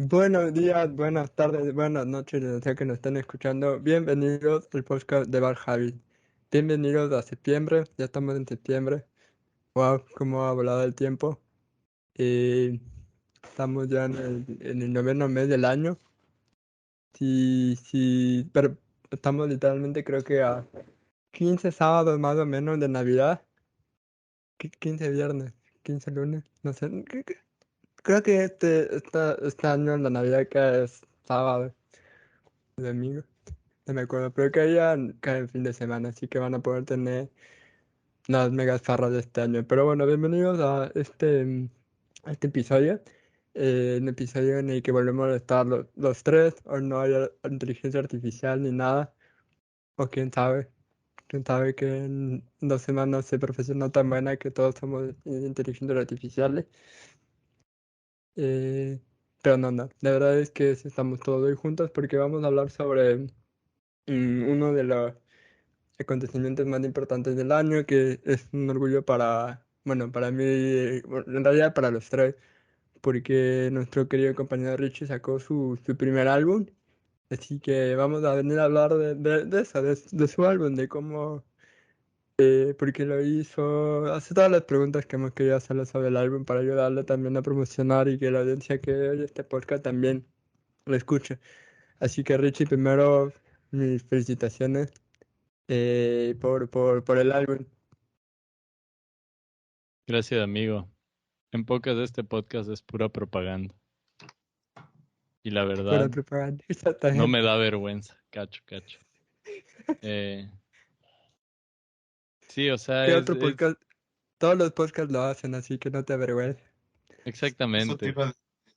Buenos días, buenas tardes, buenas noches, donde sea que nos estén escuchando. Bienvenidos al podcast de Bar Javi. Bienvenidos a septiembre, ya estamos en septiembre. Wow, cómo ha volado el tiempo. Y estamos ya en el noveno mes del año. Sí, sí, pero estamos literalmente creo que a 15 sábados más o menos de Navidad. 15 viernes, 15 lunes, no sé. Creo que este año la Navidad cae es sábado, domingo. No me acuerdo, pero cae en fin de semana, así que van a poder tener las megas farras de este año. Pero bueno, bienvenidos a este episodio. Un episodio en el que volvemos a estar los tres, o no hay inteligencia artificial ni nada, o quién sabe que en 2 semanas se profesiona tan buena que todos somos inteligencias artificiales. Eh, pero no, la verdad es que sí estamos todos hoy juntos porque vamos a hablar sobre uno de los acontecimientos más importantes del año, que es un orgullo bueno, para mí, bueno, en realidad para los tres, porque nuestro querido compañero Richie sacó su primer álbum, así que vamos a venir a hablar de eso, de su álbum, de cómo, por qué lo hizo, hacer todas las preguntas que hemos querido hacerle sobre el álbum para ayudarle también a promocionar y que la audiencia que oye este podcast también lo escuche. Así que Richie, primero mis felicitaciones por el álbum. Gracias, amigo. En pocas de este podcast es pura propaganda. Y la Fuera verdad, propaganda, no me exactamente. da vergüenza. Cacho, cacho. Eh, sí, o sea, ¿Qué otro es podcast? Todos los podcasts lo hacen, así que no te avergüences. Eso te exactamente. iba,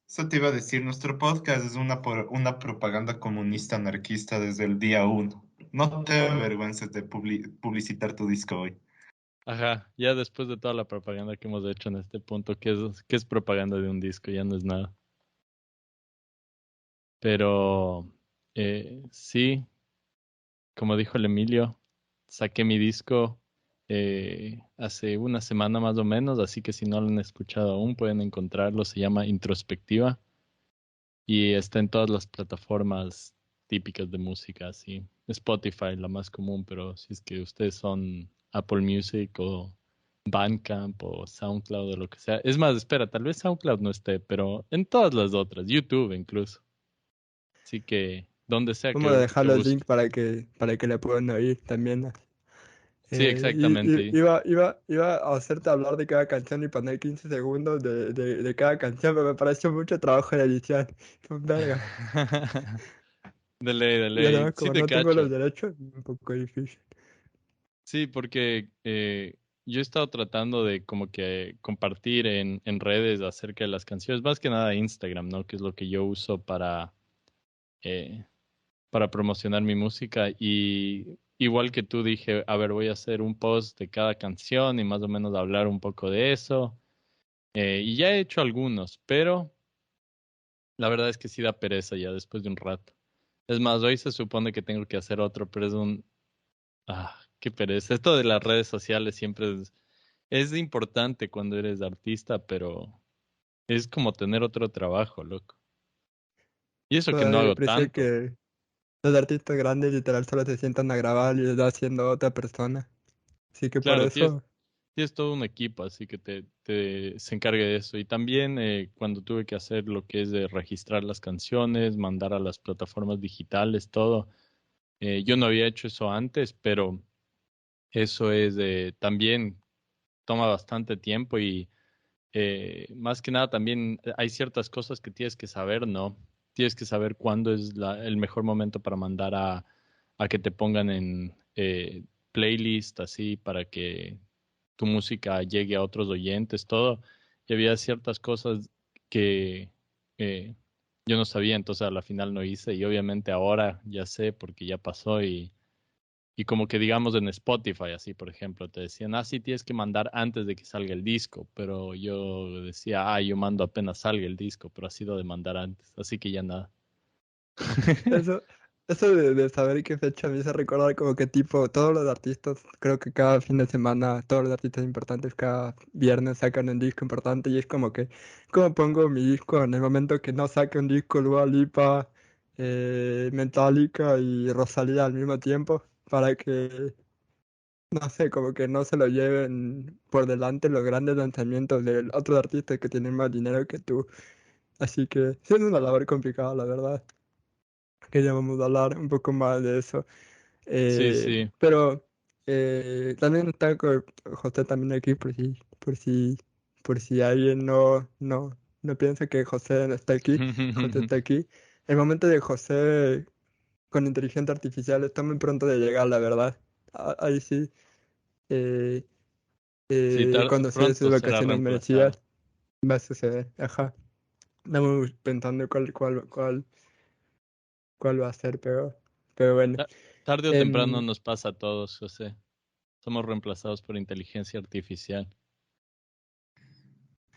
eso te iba a decir, nuestro podcast es una propaganda comunista anarquista desde el día uno. No te avergüences de publicitar tu disco hoy. Ajá, ya después de toda la propaganda que hemos hecho en este punto, ¿qué es propaganda de un disco? Ya no es nada. Pero sí, como dijo el Emilio, saqué mi disco hace una semana más o menos, así que si no lo han escuchado aún, pueden encontrarlo. Se llama Introspectiva. Y está en todas las plataformas típicas de música, así. Spotify, la más común, pero si es que ustedes son Apple Music o Bandcamp o SoundCloud o lo que sea. Es más, espera, tal vez SoundCloud no esté, pero en todas las otras, YouTube incluso. Así que donde sea Vamos a dejar que los busque. links para que le puedan oír también. Sí, exactamente. Iba a hacerte hablar de cada canción y poner 15 segundos de cada canción, pero me pareció mucho trabajo de edición. Fue un verga. De ley, de Y ley. además, Sí como te no tengo los cacho. derechos, un poco difícil. Sí, porque yo he estado tratando de como que compartir en redes acerca de las canciones, más que nada Instagram, ¿no? Que es lo que yo uso eh, para promocionar mi música. Y igual que tú dije, a ver, voy a hacer un post de cada canción y más o menos hablar un poco de eso. Y ya he hecho algunos, pero la verdad es que sí da pereza ya después de un rato. Es más, hoy se supone que tengo que hacer otro, pero es un... Ah, qué pereza. Esto de las redes sociales siempre es importante cuando eres artista, pero es como tener otro trabajo, loco. Y eso que no Todavía hago aprecio tanto. que los artistas grandes literal solo se sientan a grabar y lo está haciendo otra persona. Así que por Claro, eso, tienes todo un equipo, así que se encargue de eso. Y también cuando tuve que hacer lo que es de registrar las canciones, mandar a las plataformas digitales, todo. Yo no había hecho eso antes, pero eso es también toma bastante tiempo y más que nada también hay ciertas cosas que tienes que saber, ¿no? Tienes que saber cuándo es el mejor momento para mandar a que te pongan en playlist, así, para que tu música llegue a otros oyentes, todo. Y había ciertas cosas que eh, yo no sabía, entonces a la final no hice y obviamente ahora ya sé porque ya pasó y como que digamos en Spotify, así por ejemplo, te decían, sí tienes que mandar antes de que salga el disco, pero yo decía, yo mando apenas salga el disco, pero ha sido de mandar antes, así que ya nada. eso. eso de saber qué fecha me hizo recordar como que tipo todos los artistas, creo que cada fin de semana, todos los artistas importantes cada viernes sacan un disco importante y es como que, ¿cómo pongo mi disco en el momento que no saque un disco Dua Lipa, Metallica y Rosalía al mismo tiempo? Para que, no sé, como que no se lo lleven por delante los grandes lanzamientos de otros artistas que tienen más dinero que tú. Así que sí es una labor complicada, la verdad. Queríamos hablar un poco más de eso. Sí, sí. Pero también está José también aquí por si alguien no piensa que José no está aquí. José está aquí. El momento de José con inteligencia artificial está muy pronto de llegar, la verdad. Ahí sí, eh, Sí, cuando se dé sus pronto será vacaciones reemplazado. merecidas, va a suceder. Ajá. Estamos pensando cuál va a ser, pero bueno. Ta- Tarde o temprano Em, nos pasa a todos, José. Somos reemplazados por inteligencia artificial.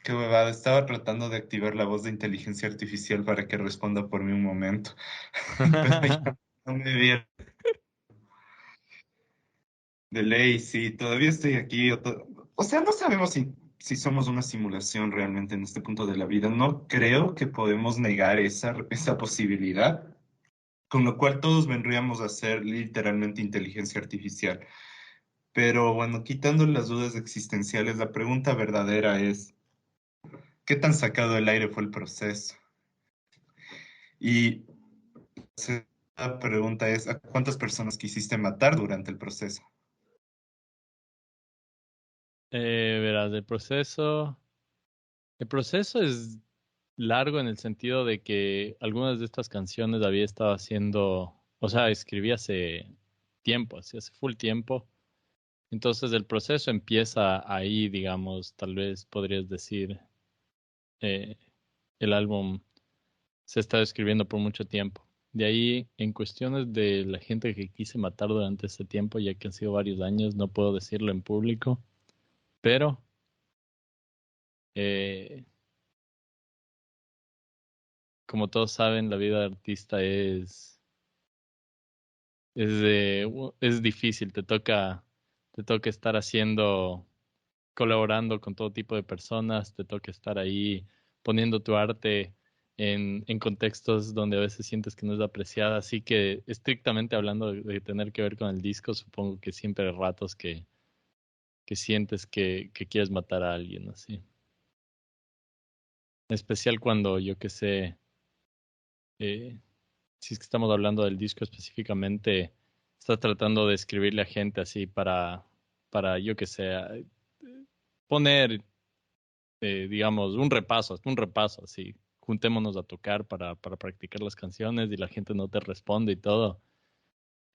Qué huevada, estaba tratando de activar la voz de inteligencia artificial para que responda por mí un momento. Pero ya no me vi de ley, sí, todavía estoy aquí. O sea, no sabemos si somos una simulación realmente en este punto de la vida. No creo que podemos negar esa posibilidad, con lo cual todos vendríamos a ser literalmente inteligencia artificial. Pero bueno, quitando las dudas existenciales, la pregunta verdadera es, ¿qué tan sacado del aire fue el proceso? Y la pregunta es, ¿a cuántas personas quisiste matar durante el proceso? Verás, el proceso es largo en el sentido de que algunas de estas canciones había estado haciendo, o sea, escribí hace tiempo, así hace full tiempo. Entonces el proceso empieza ahí, digamos, tal vez podrías decir, eh, el álbum se ha estado escribiendo por mucho tiempo. De ahí, en cuestiones de la gente que quise matar durante este tiempo, ya que han sido varios años, no puedo decirlo en público, pero eh, como todos saben, la vida de artista es difícil, te toca estar haciendo, colaborando con todo tipo de personas, te toca estar ahí poniendo tu arte en contextos donde a veces sientes que no es apreciada. Así que estrictamente hablando de tener que ver con el disco, supongo que siempre hay ratos que sientes que quieres matar a alguien, así. En especial cuando, yo qué sé, eh, si es que estamos hablando del disco específicamente, estás tratando de escribirle a gente así para yo qué sé, poner, digamos, un repaso así. Juntémonos a tocar para practicar las canciones y la gente no te responde y todo.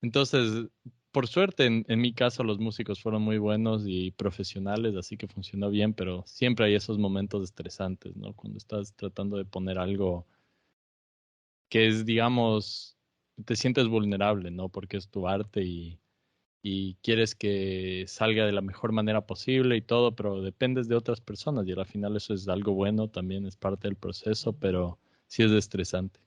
Entonces, por suerte, en mi caso, los músicos fueron muy buenos y profesionales, así que funcionó bien, pero siempre hay esos momentos estresantes, ¿no? Cuando estás tratando de poner algo que es, digamos, te sientes vulnerable, ¿no? Porque es tu arte y quieres que salga de la mejor manera posible y todo, pero dependes de otras personas y al final eso es algo bueno, también es parte del proceso, pero sí es estresante.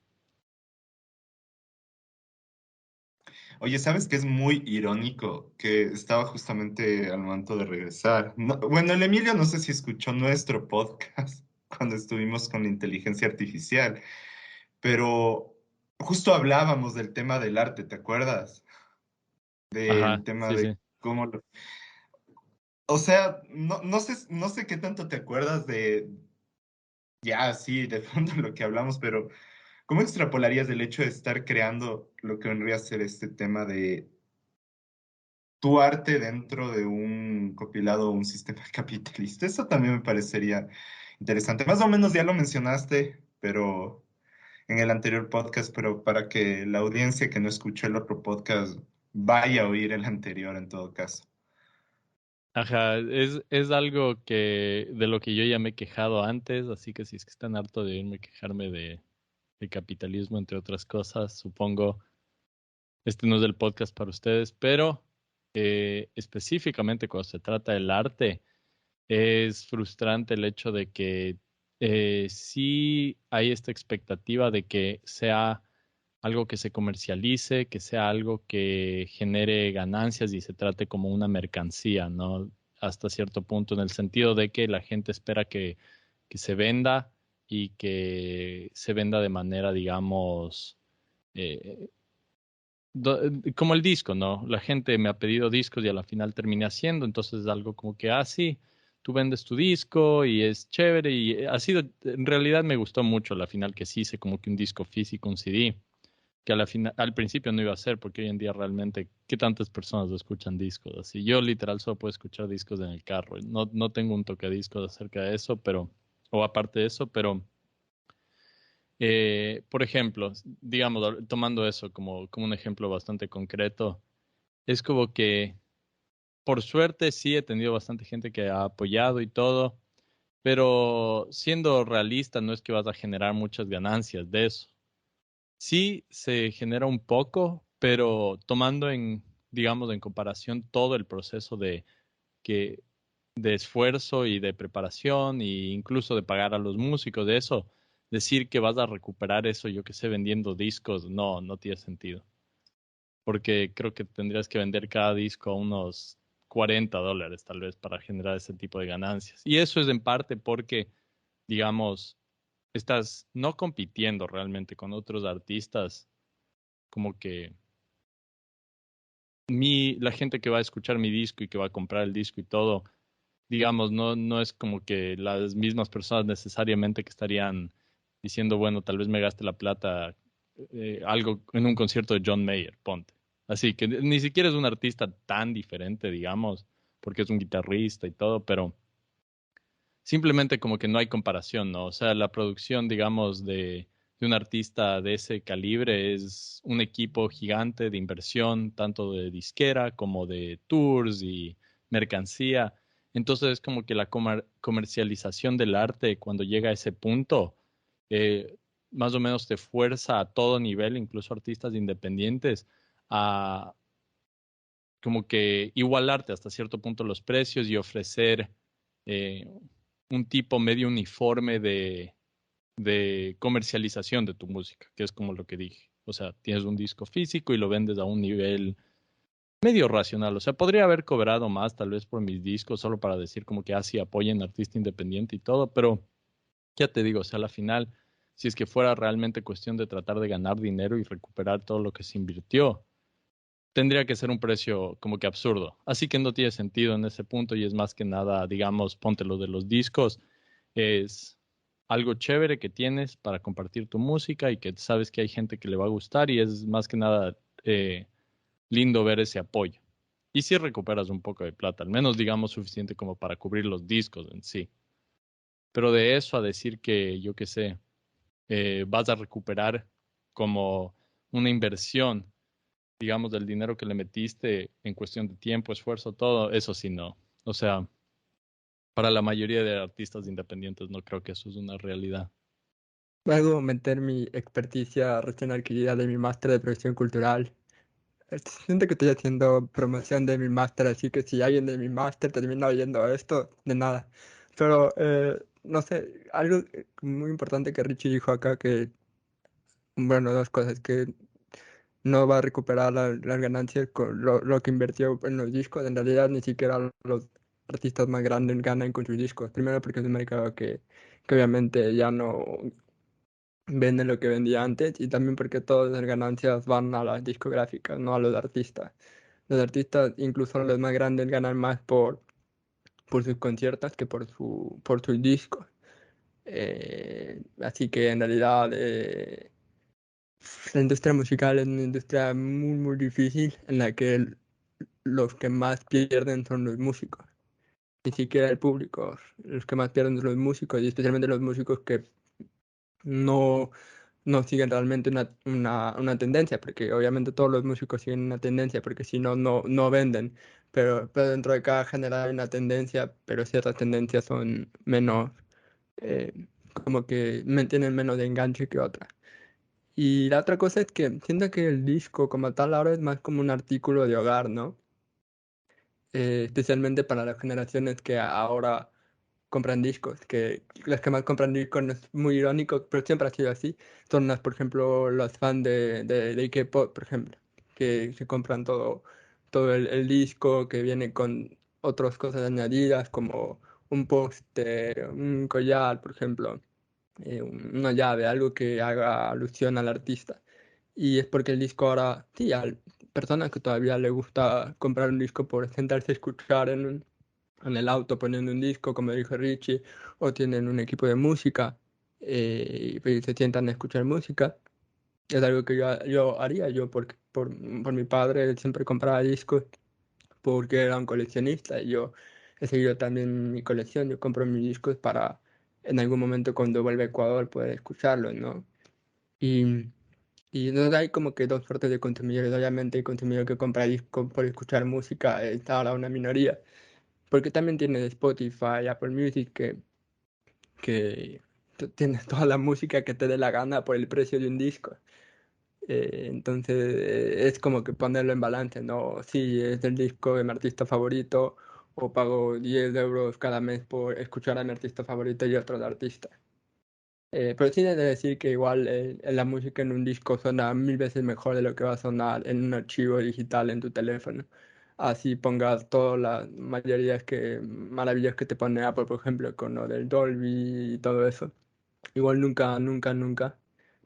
Oye, ¿sabes qué es muy irónico? Que estaba justamente al momento de regresar. Bueno, el Emilio no sé si escuchó nuestro podcast cuando estuvimos con la inteligencia artificial, pero justo hablábamos del tema del arte, ¿te acuerdas? Del Ajá, tema sí, de sí. cómo O sea, no sé qué tanto te acuerdas ya, sí, de fondo lo que hablamos, pero ¿cómo extrapolarías el hecho de estar creando lo que vendría a ser este tema de tu arte dentro de un compilado o un sistema capitalista? Eso también me parecería interesante. Más o menos ya lo mencionaste, pero en el anterior podcast, pero para que la audiencia que no escuchó el otro podcast vaya a oír el anterior en todo caso. Ajá, es algo de lo que yo ya me he quejado antes, así que si es que están harto de oírme quejarme de capitalismo, entre otras cosas, supongo, este no es el podcast para ustedes, pero específicamente cuando se trata del arte, es frustrante el hecho de que sí hay esta expectativa de que sea algo que se comercialice, que sea algo que genere ganancias y se trate como una mercancía, ¿no? Hasta cierto punto, en el sentido de que la gente espera que se venda y que se venda de manera, digamos, eh, como el disco, ¿no? La gente me ha pedido discos y a la final terminé haciendo, entonces es algo como que, sí, tú vendes tu disco y es chévere y ha sido, en realidad me gustó mucho a la final que sí hice como que un disco físico, un CD, que a la final, al principio no iba a ser porque hoy en día realmente, ¿qué tantas personas escuchan discos así? Yo literal solo puedo escuchar discos en el carro, no tengo un tocadiscos acerca de eso, pero, o aparte de eso, pero... por ejemplo, digamos, tomando eso como un ejemplo bastante concreto, es como que, por suerte, sí he tenido bastante gente que ha apoyado y todo, pero siendo realista, no es que vas a generar muchas ganancias de eso. Sí se genera un poco, pero tomando en, digamos, en comparación todo el proceso que, de esfuerzo y de preparación e incluso de pagar a los músicos de eso, decir que vas a recuperar eso, yo que sé, vendiendo discos, no tiene sentido. Porque creo que tendrías que vender cada disco a unos $40 tal vez para generar ese tipo de ganancias. Y eso es en parte porque, digamos, estás no compitiendo realmente con otros artistas, como que la gente que va a escuchar mi disco y que va a comprar el disco y todo, digamos, no es como que las mismas personas necesariamente que estarían diciendo, bueno, tal vez me gaste la plata algo en un concierto de John Mayer, ponte. Así que ni siquiera es un artista tan diferente, digamos, porque es un guitarrista y todo, pero simplemente como que no hay comparación, ¿no? O sea, la producción, digamos, de un artista de ese calibre es un equipo gigante de inversión, tanto de disquera como de tours y mercancía. Entonces es como que la comercialización del arte cuando llega a ese punto, eh, más o menos te fuerza a todo nivel, incluso artistas independientes, a como que igualarte hasta cierto punto los precios y ofrecer eh, un tipo medio uniforme de comercialización de tu música, que es como lo que dije. O sea, tienes un disco físico y lo vendes a un nivel medio racional. O sea, podría haber cobrado más tal vez por mis discos solo para decir como que así apoyen artista independiente y todo, pero ya te digo, o sea, a la final, si es que fuera realmente cuestión de tratar de ganar dinero y recuperar todo lo que se invirtió, tendría que ser un precio como que absurdo. Así que no tiene sentido en ese punto y es más que nada, digamos, ponte lo de los discos, es algo chévere que tienes para compartir tu música y que sabes que hay gente que le va a gustar y es más que nada lindo ver ese apoyo. Y si recuperas un poco de plata, al menos digamos suficiente como para cubrir los discos en sí. Pero de eso a decir que, yo qué sé, vas a recuperar como una inversión digamos, del dinero que le metiste en cuestión de tiempo, esfuerzo, todo, eso sí no. O sea, para la mayoría de artistas independientes no creo que eso es una realidad. Luego meter mi experticia recién adquirida de mi máster de producción cultural. Siento que estoy haciendo promoción de mi máster, así que si alguien de mi máster termina oyendo esto, de nada. Pero, no sé, algo muy importante que Richie dijo acá, que, bueno, dos cosas, que no va a recuperar las ganancias con lo que invirtió en los discos, en realidad ni siquiera los artistas más grandes ganan con sus discos. Primero porque es un mercado que obviamente ya no vende lo que vendía antes y también porque todas las ganancias van a las discográficas, no a los artistas. Los artistas, incluso los más grandes, ganan más por sus conciertos que por sus discos. Así que en realidad la industria musical es una industria muy, muy difícil en la que los que más pierden son los músicos. Ni siquiera el público. Los que más pierden son los músicos y especialmente los músicos que no no siguen realmente una tendencia, porque obviamente todos los músicos siguen una tendencia, porque si no, no venden, pero dentro de cada género hay una tendencia, pero ciertas tendencias son menos, eh, como que tienen menos de enganche que otras. Y la otra cosa es que siento que el disco como tal ahora es más como un artículo de hogar, ¿no? Especialmente para las generaciones que ahora compran discos, que los que más compran discos no es muy irónico, pero siempre ha sido así. Son las, por ejemplo, los fans de K-pop, por ejemplo, que se compran todo el disco que viene con otras cosas añadidas como un póster, un collar, por ejemplo, una llave, algo que haga alusión al artista. Y es porque el disco ahora, sí, a personas que todavía le gusta comprar un disco por sentarse a escuchar en el auto poniendo un disco, como dijo Richie, o tienen un equipo de música y pues se sientan a escuchar música. Es algo que yo haría, yo por mi padre, él siempre compraba discos porque era un coleccionista y yo he seguido también mi colección, yo compro mis discos para en algún momento cuando vuelva a Ecuador poder escucharlos, ¿no? Y, y no hay como que dos suertes de consumidores, obviamente el consumidor que compra discos por escuchar música está ahora una minoría, porque también tienes Spotify, Apple Music, que tú tienes toda la música que te dé la gana por el precio de un disco. Entonces es como que ponerlo en balance, ¿no? Si es el disco de mi artista favorito o pago 10 euros cada mes por escuchar a mi artista favorito y otros artistas. Pero sí he de decir que igual la música en un disco suena mil veces mejor de lo que va a sonar en un archivo digital en tu teléfono. Así pongas todas las maravillas que te pone Apple, por ejemplo, con lo del Dolby y todo eso. Igual nunca,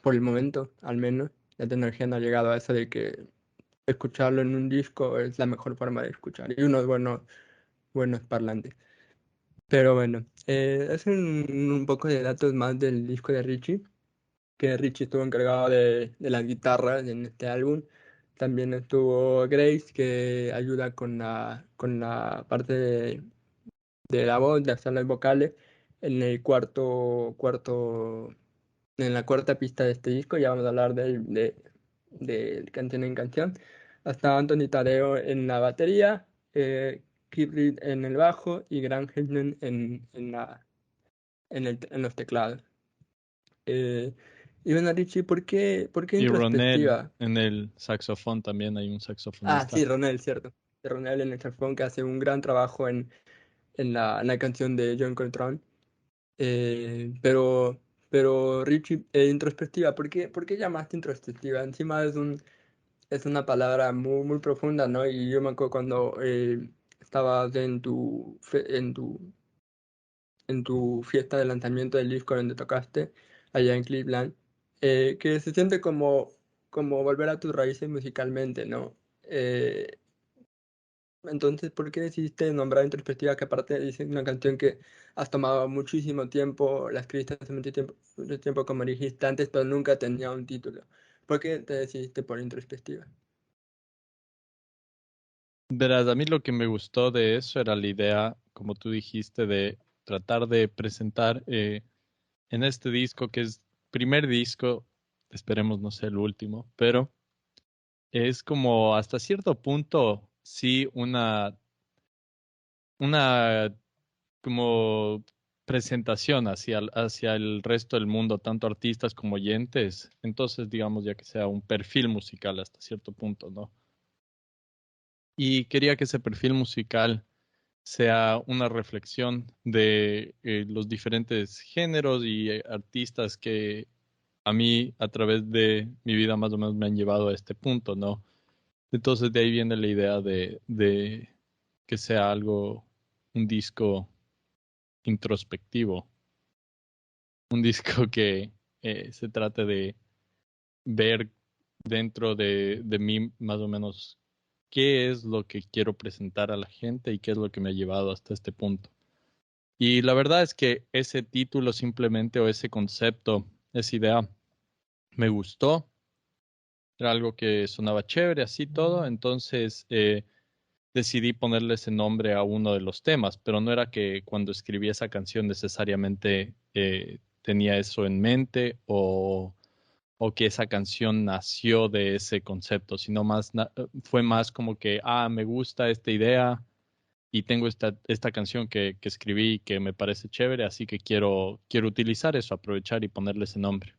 por el momento, al menos, la tecnología no ha llegado a eso de que escucharlo en un disco es la mejor forma de escuchar. Y unos buenos parlantes. Pero bueno, es un poco de datos más del disco de Richie, que Richie estuvo encargado de las guitarras en este álbum. También estuvo Grace, que ayuda con la parte de la voz, de hacer las vocales, en el en la cuarta pista de este disco. Ya vamos a hablar de canción en canción. Hasta Anthony Tadeo en la batería, Keith Reed en el bajo y Grant Hansen en los teclados. Eh, y bueno, Richie, ¿por qué Y Ronel introspectiva? en el saxofón también hay un Ah, saxofonista. sí, Ronel, cierto. De Ronel en el saxofón que hace un gran trabajo en la canción de John Coltrane. Eh, pero, pero Richie, introspectiva, ¿por qué llamaste introspectiva? Encima es una palabra muy profunda, ¿no? Y yo me acuerdo cuando estabas en tu fiesta de lanzamiento del disco donde tocaste, allá en Cleveland, que se siente como volver a tus raíces musicalmente, ¿no? Entonces, ¿por qué decidiste nombrar Introspectiva, que aparte dice una canción que has tomado muchísimo tiempo, la escribiste hace mucho tiempo, como dijiste antes, pero nunca tenía un título? ¿Por qué te decidiste por Introspectiva? Verás, a mí lo que me gustó de eso era la idea, como tú dijiste, de tratar de presentar en este disco, que es primer disco, esperemos no sea el último, pero es como hasta cierto punto, sí, una como presentación hacia el resto del mundo, tanto artistas como oyentes. Entonces, digamos, ya que sea un perfil musical hasta cierto punto, ¿no? Y quería que ese perfil musical sea una reflexión de los diferentes géneros y artistas que a mí, a través de mi vida, más o menos me han llevado a este punto, ¿no? Entonces, de ahí viene la idea de que sea algo, un disco introspectivo, un disco que se trate de ver dentro de mí más o menos qué es lo que quiero presentar a la gente y qué es lo que me ha llevado hasta este punto. Y la verdad es que ese título simplemente o ese concepto, esa idea, me gustó. Era algo que sonaba chévere, así todo. Entonces decidí ponerle ese nombre a uno de los temas, pero no era que cuando escribí esa canción necesariamente tenía eso en mente o que esa canción nació de ese concepto, sino fue más como que, me gusta esta idea y tengo esta canción que escribí que me parece chévere, así que quiero utilizar eso, aprovechar y ponerle ese nombre.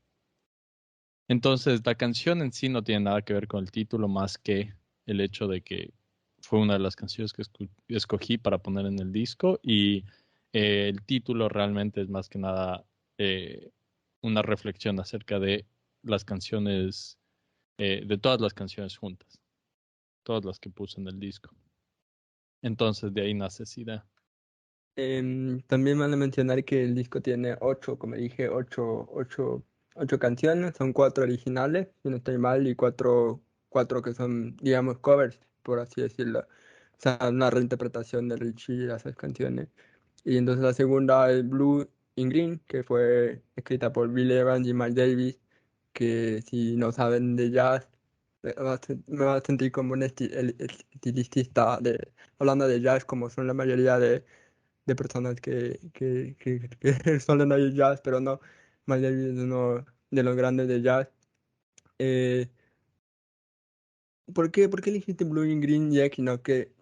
Entonces, la canción en sí no tiene nada que ver con el título más que el hecho de que fue una de las canciones que escogí para poner en el disco y el título realmente es más que nada una reflexión acerca de las canciones, de todas las canciones juntas, todas las que puse en el disco. Entonces de ahí nace esa idea. También van a mencionar que el disco tiene ocho, como dije, ocho canciones, son cuatro originales, si no estoy mal, y cuatro que son, digamos, covers, por así decirlo. O sea, una reinterpretación de Richie y esas canciones. Y entonces la segunda es Blue in Green, que fue escrita por Bill Evans y Miles Davis, que si no saben de jazz, me va a sentir como un el estilista hablando de jazz, como son la mayoría de personas que suelen oír jazz, pero no, Miles Davis es uno de los grandes de jazz. Eh, ¿por qué elegiste Blue in Green, Jack, y no que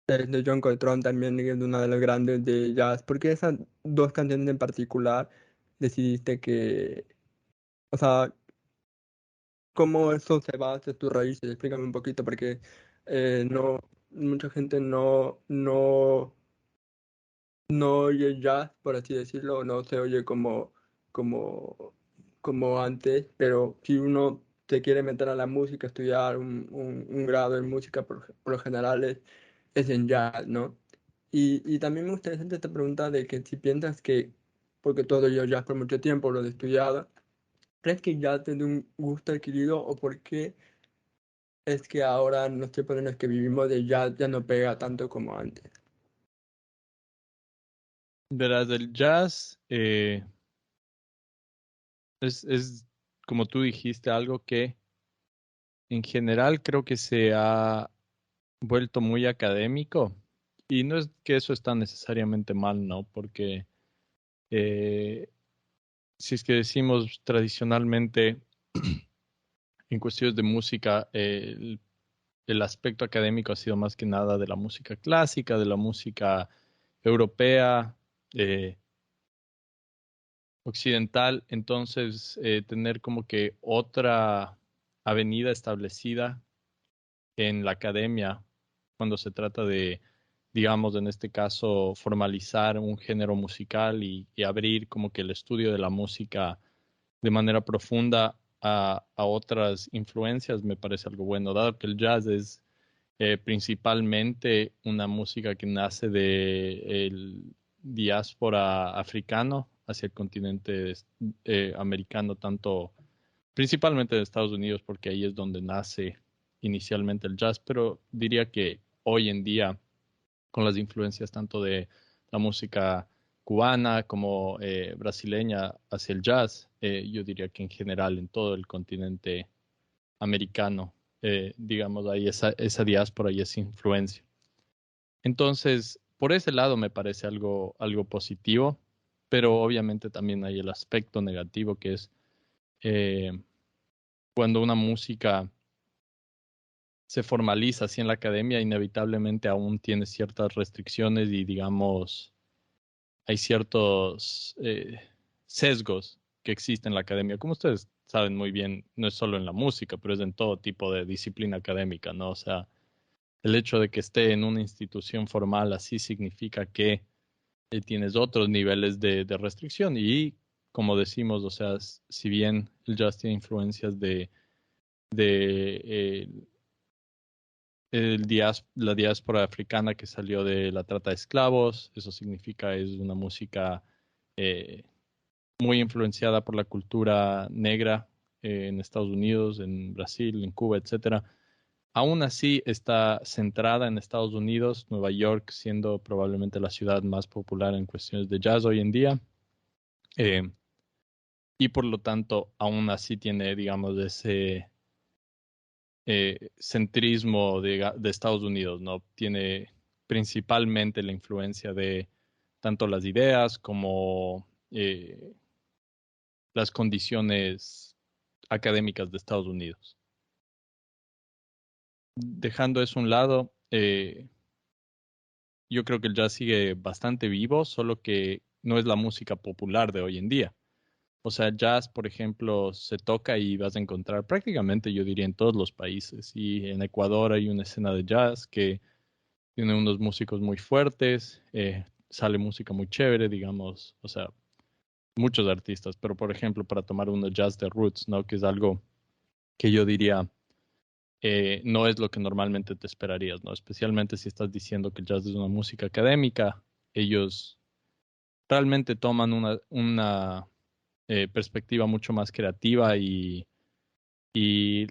de John Coltrane también es uno de los grandes de jazz? ¿Por qué esas dos canciones en particular decidiste que, o sea, cómo eso se va hacia tus raíces? Explícame un poquito, porque no, mucha gente no oye jazz, por así decirlo, no se oye como, como antes, pero si uno se quiere meter a la música, estudiar un grado en música, por lo general es en jazz, ¿no? Y también me gustaría hacerte esta pregunta de que si piensas que, porque todo yo jazz por mucho tiempo lo he estudiado, ¿crees que jazz es de un gusto adquirido o por qué es que ahora en los tiempos en los que vivimos de jazz ya no pega tanto como antes? Verás, el jazz es, como tú dijiste, algo que en general creo que se ha vuelto muy académico y no es que eso está necesariamente mal, ¿no? Porque eh, si es que decimos tradicionalmente en cuestiones de música, el aspecto académico ha sido más que nada de la música clásica, de la música europea, eh, occidental, entonces tener como que otra avenida establecida en la academia cuando se trata de, digamos, en este caso, formalizar un género musical y abrir como que el estudio de la música de manera profunda a otras influencias, me parece algo bueno, dado que el jazz es principalmente una música que nace de el diáspora africano hacia el continente americano, tanto principalmente de Estados Unidos, porque ahí es donde nace inicialmente el jazz, pero diría que hoy en día, con las influencias tanto de la música cubana como brasileña hacia el jazz, yo diría que en general en todo el continente americano, digamos, hay esa diáspora y esa influencia. Entonces, por ese lado me parece algo positivo, pero obviamente también hay el aspecto negativo que es eh, cuando una música se formaliza así en la academia, inevitablemente aún tiene ciertas restricciones y digamos, hay ciertos sesgos que existen en la academia. Como ustedes saben muy bien, no es solo en la música, pero es en todo tipo de disciplina académica, ¿no? O sea, el hecho de que esté en una institución formal así significa que tienes otros niveles de restricción y como decimos, o sea, si bien el jazz tiene influencias de la diáspora africana que salió de la trata de esclavos, eso significa es una música eh, muy influenciada por la cultura negra en Estados Unidos, en Brasil, en Cuba, etcétera. Aún así está centrada en Estados Unidos, Nueva York siendo probablemente la ciudad más popular en cuestiones de jazz hoy en día. eh, y por lo tanto, aún así tiene, digamos, ese centrismo de Estados Unidos, ¿no? Tiene principalmente la influencia de tanto las ideas como las condiciones académicas de Estados Unidos. Dejando eso a un lado, yo creo que el jazz sigue bastante vivo, solo que no es la música popular de hoy en día. O sea, jazz, por ejemplo, se toca y vas a encontrar prácticamente, yo diría, en todos los países. Y en Ecuador hay una escena de jazz que tiene unos músicos muy fuertes. sale música muy chévere, digamos, o sea, muchos artistas, pero por ejemplo, para tomar uno jazz de roots, ¿no? Que es algo que yo diría no es lo que normalmente te esperarías, ¿no? Especialmente si estás diciendo que el jazz es una música académica, ellos realmente toman una perspectiva mucho más creativa y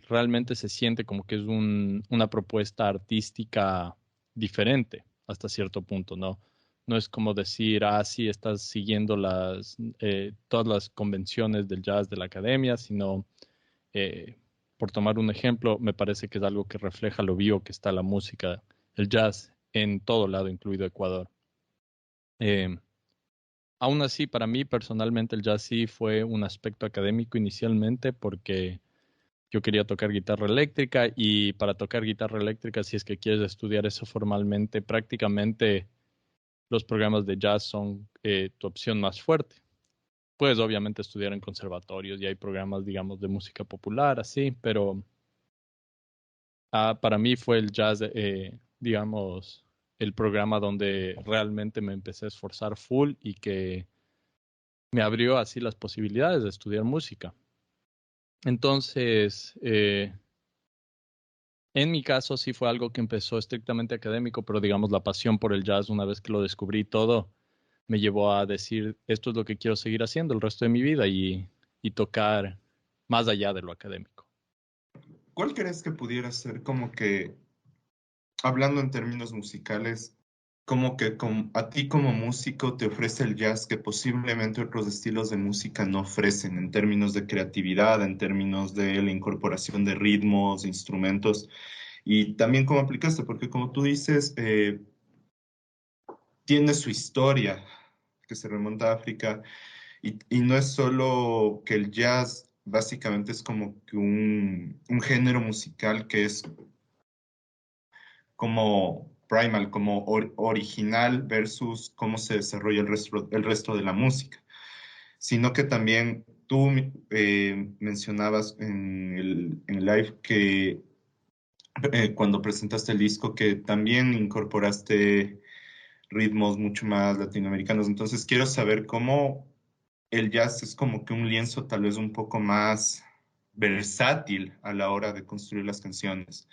realmente se siente como que es una propuesta artística diferente hasta cierto punto, ¿no? No es como decir, ah, sí, estás siguiendo todas las convenciones del jazz de la academia, sino, eh, por tomar un ejemplo, me parece que es algo que refleja lo vivo que está la música, el jazz en todo lado, incluido Ecuador. Eh, Aún así, para mí personalmente el jazz sí fue un aspecto académico inicialmente porque yo quería tocar guitarra eléctrica y para tocar guitarra eléctrica, si es que quieres estudiar eso formalmente, prácticamente los programas de jazz son tu opción más fuerte. Puedes obviamente estudiar en conservatorios y hay programas, digamos, de música popular, así, pero para mí fue el jazz, digamos, el programa donde realmente me empecé a esforzar full y que me abrió así las posibilidades de estudiar música. Entonces, en mi caso sí fue algo que empezó estrictamente académico, pero digamos la pasión por el jazz, una vez que lo descubrí todo, me llevó a decir, esto es lo que quiero seguir haciendo el resto de mi vida y tocar más allá de lo académico. ¿Cuál crees que pudiera ser como que, hablando en términos musicales, como que a ti como músico te ofrece el jazz que posiblemente otros estilos de música no ofrecen en términos de creatividad, en términos de la incorporación de ritmos, instrumentos y también cómo aplicaste? Porque como tú dices, tiene su historia que se remonta a África y no es solo que el jazz básicamente es como que un género musical que es como primal, como original versus cómo se desarrolla el resto de la música, sino que también tú mencionabas en el live que cuando presentaste el disco que también incorporaste ritmos mucho más latinoamericanos. Entonces quiero saber cómo el jazz es como que un lienzo tal vez un poco más versátil a la hora de construir las canciones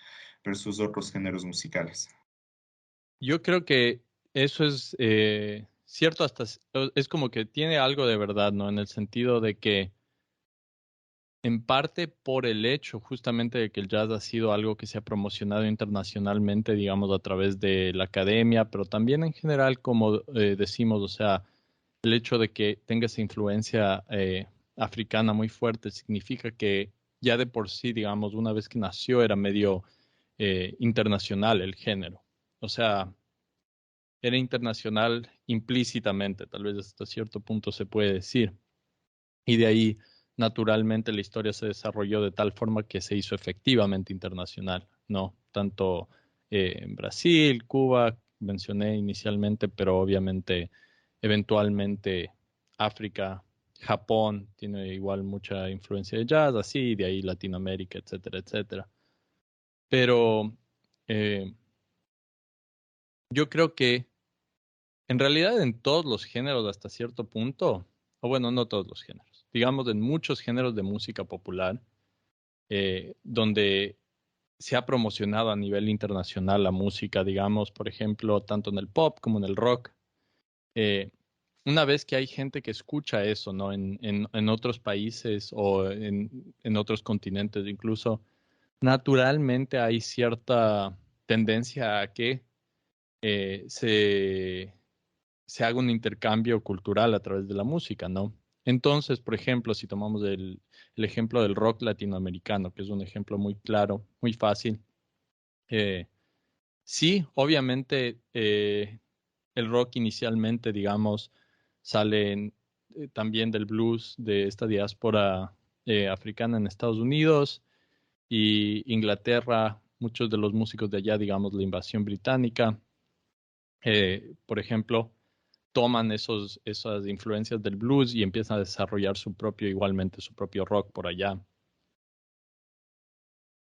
versus otros géneros musicales. Yo creo que eso es cierto es como que tiene algo de verdad, ¿no? En el sentido de que en parte por el hecho justamente de que el jazz ha sido algo que se ha promocionado internacionalmente, digamos, a través de la academia, pero también en general, como decimos, o sea, el hecho de que tenga esa influencia africana muy fuerte significa que ya de por sí, digamos, una vez que nació era medio internacional el género. O sea, era internacional implícitamente, tal vez hasta cierto punto se puede decir. Y de ahí, naturalmente, la historia se desarrolló de tal forma que se hizo efectivamente internacional, ¿no? Tanto en Brasil, Cuba, mencioné inicialmente, pero obviamente, eventualmente, África, Japón tiene igual mucha influencia de jazz, así, de ahí Latinoamérica, etcétera, etcétera. Pero eh, yo creo que en realidad en todos los géneros hasta cierto punto, o bueno, no todos los géneros, digamos en muchos géneros de música popular, donde se ha promocionado a nivel internacional la música, digamos, por ejemplo, tanto en el pop como en el rock, eh, una vez que hay gente que escucha eso, ¿no? En otros países o en otros continentes incluso, naturalmente hay cierta tendencia a que eh, se se haga un intercambio cultural a través de la música, ¿no? Entonces, por ejemplo, si tomamos el ejemplo del rock latinoamericano, que es un ejemplo muy claro, muy fácil, eh, sí, obviamente el rock inicialmente, digamos, sale también del blues de esta diáspora africana en Estados Unidos y Inglaterra, muchos de los músicos de allá, digamos, la invasión británica, por ejemplo, toman esas influencias del blues y empiezan a desarrollar igualmente su propio rock por allá.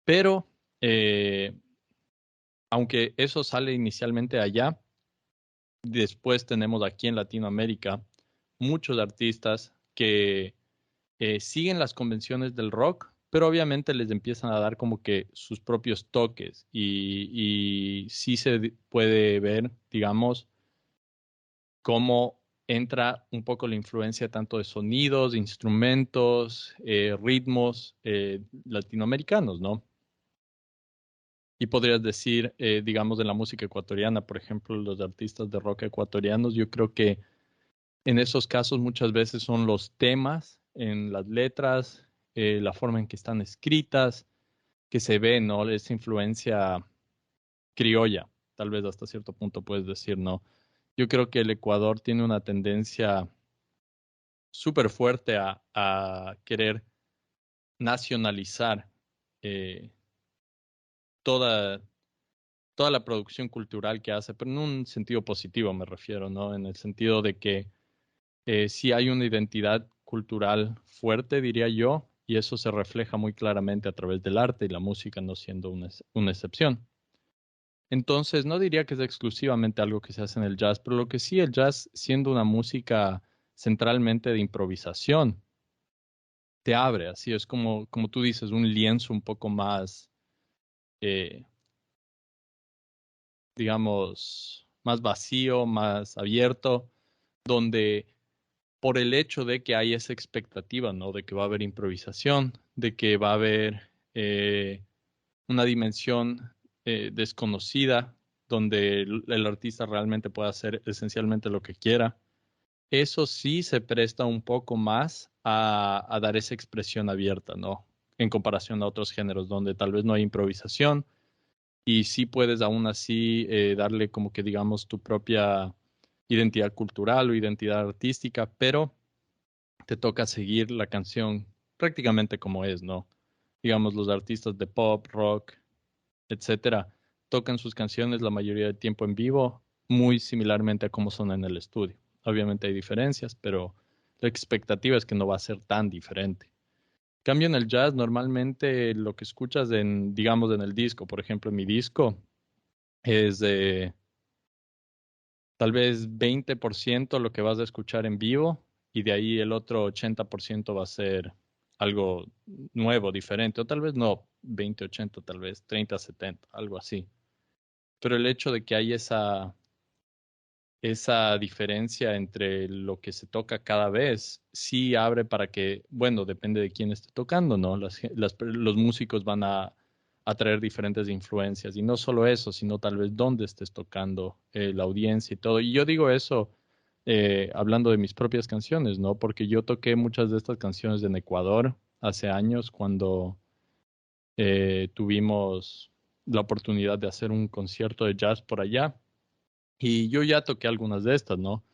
Pero, eh, aunque eso sale inicialmente allá, Después tenemos aquí en Latinoamérica muchos artistas que siguen las convenciones del rock, pero obviamente les empiezan a dar como que sus propios toques y sí se puede ver, digamos, cómo entra un poco la influencia tanto de sonidos, instrumentos, ritmos latinoamericanos, ¿no? Y podrías decir, digamos, de la música ecuatoriana, por ejemplo, los artistas de rock ecuatorianos, yo creo que en esos casos muchas veces son los temas en las letras, la forma en que están escritas, que se ve, ¿no? Esa influencia criolla, tal vez hasta cierto punto puedes decir, ¿no? Yo creo que el Ecuador tiene una tendencia súper fuerte a querer nacionalizar eh, toda, toda la producción cultural que hace, pero en un sentido positivo me refiero, ¿no? En el sentido de que sí hay una identidad cultural fuerte, diría yo, y eso se refleja muy claramente a través del arte y la música no siendo una excepción. Entonces, no diría que es exclusivamente algo que se hace en el jazz, pero lo que sí, el jazz siendo una música centralmente de improvisación, te abre, así es como tú dices, un lienzo un poco más, eh, digamos, más vacío, más abierto, donde por el hecho de que hay esa expectativa, ¿no? De que va a haber improvisación, de que va a haber una dimensión desconocida, donde el artista realmente puede hacer esencialmente lo que quiera. Eso sí se presta un poco más a dar esa expresión abierta, ¿no? En comparación a otros géneros donde tal vez no hay improvisación y sí puedes aún así darle como que digamos tu propia identidad cultural o identidad artística, pero te toca seguir la canción prácticamente como es, ¿no? Digamos, los artistas de pop, rock, etcétera, tocan sus canciones la mayoría del tiempo en vivo, muy similarmente a cómo son en el estudio. Obviamente hay diferencias, pero la expectativa es que no va a ser tan diferente. Cambio en el jazz, normalmente lo que escuchas en, digamos, en el disco, por ejemplo, en mi disco, es tal vez 20% lo que vas a escuchar en vivo y de ahí el otro 80% va a ser algo nuevo, diferente, o tal vez no 20-80, tal vez 30-70, algo así. Pero el hecho de que hay esa diferencia entre lo que se toca cada vez, sí abre para que, bueno, depende de quién esté tocando, ¿no? Los músicos van a traer diferentes influencias y no solo eso, sino tal vez dónde estés tocando, la audiencia y todo. Y yo digo eso hablando de mis propias canciones, ¿no? Porque yo toqué muchas de estas canciones en Ecuador hace años cuando tuvimos la oportunidad de hacer un concierto de jazz por allá. Y yo ya toqué algunas de estas, ¿no?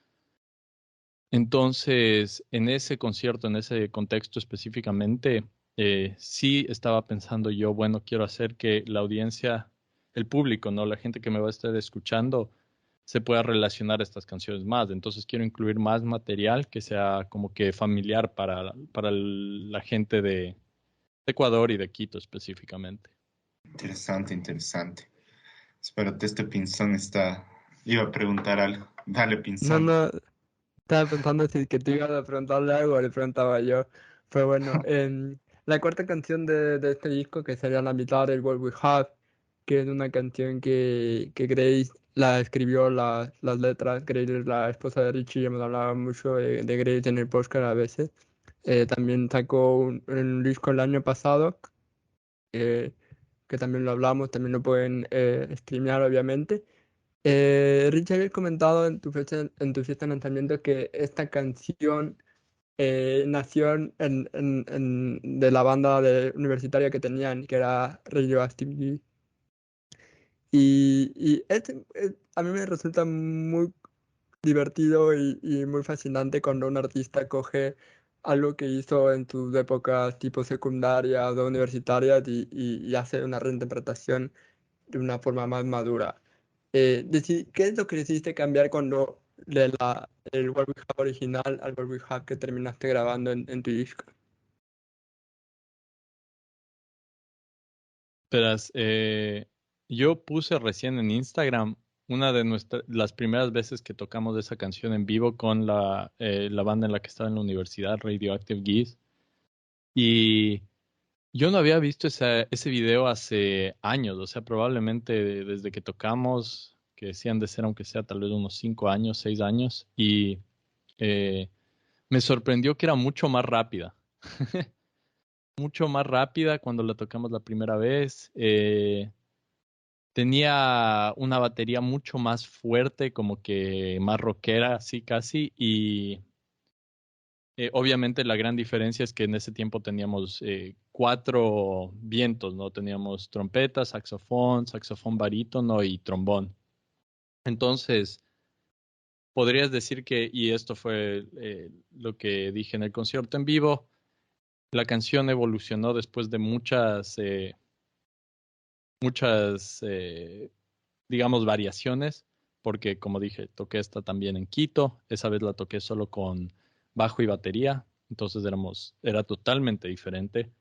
Entonces, en ese concierto, en ese contexto específicamente, sí estaba pensando yo, bueno, quiero hacer que la audiencia, el público, ¿no? La gente que me va a estar escuchando, se pueda relacionar a estas canciones más. Entonces, quiero incluir más material que sea como que familiar para la gente de Ecuador y de Quito específicamente. Interesante, interesante. Espérate, este Pinzón está... Iba a preguntar algo. Dale, No, Pinzón. no, estaba pensando si que tú ibas a preguntarle algo o le preguntaba yo. Pero bueno, la cuarta canción de este disco, que sería la mitad del What We Have, que es una canción que Grace la escribió, las letras. Grace es la esposa de Richie, hemos hablado mucho de Grace en el podcast a veces. También sacó un disco el año pasado, eh, que también lo hablamos, también lo pueden streamear obviamente. Rich, habías comentado en tu fiesta de lanzamiento que esta canción nació de la banda universitaria que tenían, que era Radioactive. A mí me resulta muy divertido y muy fascinante cuando un artista coge algo que hizo en sus épocas tipo secundarias o universitarias y hace una reinterpretación de una forma más madura. ¿Qué es lo que decidiste cambiar cuando el What We Have original al What We Have que terminaste grabando en tu disco? Verás, yo puse recién en Instagram una de las primeras veces que tocamos esa canción en vivo con la banda en la que estaba en la universidad, Radioactive Geese. Y yo no había visto ese video hace años, o sea, probablemente desde que tocamos, que decían de ser aunque sea tal vez unos 5 años, 6 años, y eh, me sorprendió que era mucho más rápida, mucho más rápida cuando la tocamos la primera vez. Tenía una batería mucho más fuerte, como que más rockera, así casi, y obviamente la gran diferencia es que en ese tiempo teníamos 4 vientos, ¿no? Teníamos trompeta, saxofón barítono y trombón. Entonces, podrías decir que, y esto fue lo que dije en el concierto en vivo, la canción evolucionó después de muchas, digamos, variaciones, porque como dije, toqué esta también en Quito, esa vez la toqué solo con bajo y batería, entonces era totalmente diferente,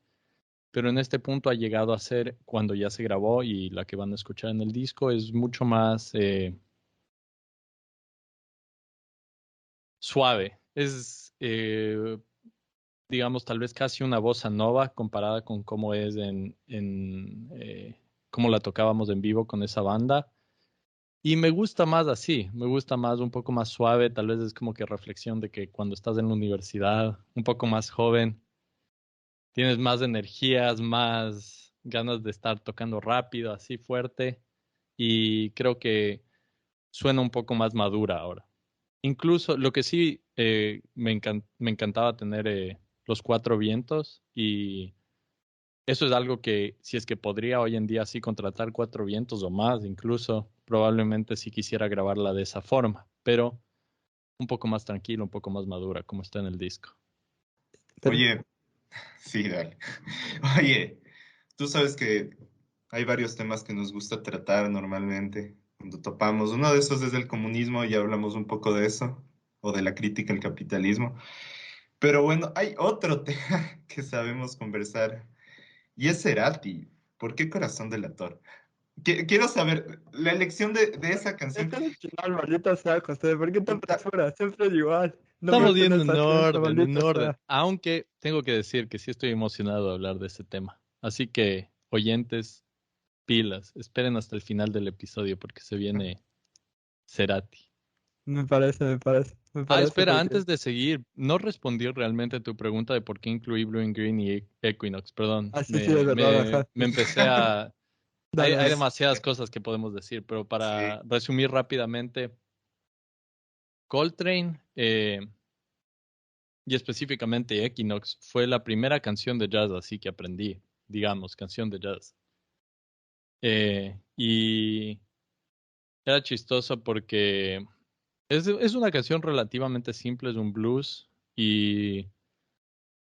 pero en este punto ha llegado a ser, cuando ya se grabó y la que van a escuchar en el disco, es mucho más suave, es, digamos, tal vez casi una bossa nova comparada con cómo es cómo la tocábamos en vivo con esa banda. Y me gusta más así, me gusta más un poco más suave, tal vez es como que reflexión de que cuando estás en la universidad, un poco más joven, tienes más energías, más ganas de estar tocando rápido, así fuerte, y creo que suena un poco más madura ahora. Incluso lo que sí me encantaba tener los 4 vientos y eso es algo que si es que podría hoy en día sí contratar 4 vientos o más, incluso probablemente si quisiera grabarla de esa forma, pero un poco más tranquilo, un poco más madura, como está en el disco. Pero Oye, sí, dale. Oye, tú sabes que hay varios temas que nos gusta tratar normalmente cuando topamos. Uno de esos es el comunismo, ya hablamos un poco de eso, o de la crítica al capitalismo. Pero bueno, hay otro tema que sabemos conversar y es Cerati. ¿Por qué Corazón delator? Quiero saber, la elección de esa canción. están chingando, maldita sea, José. ¿Por qué tan puta, basura? Siempre es igual. No me Estamos yendo tienes en paciencia, orden, en maldita orden, sea. aunque tengo que decir que sí estoy emocionado de hablar de este tema. Así que, oyentes, pilas, esperen hasta el final del episodio porque se viene Cerati. Me Ah, parece espera, porque... antes de seguir, no respondí realmente a tu pregunta de por qué incluí Blue and Green y Equinox, perdón. Ah, sí, es verdad, ajá. Me empecé a... Dale, Hay dale. demasiadas cosas que podemos decir, pero Sí, para resumir rápidamente, Coltrane y específicamente Equinox fue la primera canción de jazz así que aprendí, digamos, canción de jazz. Y era chistoso porque es una canción relativamente simple, es un blues y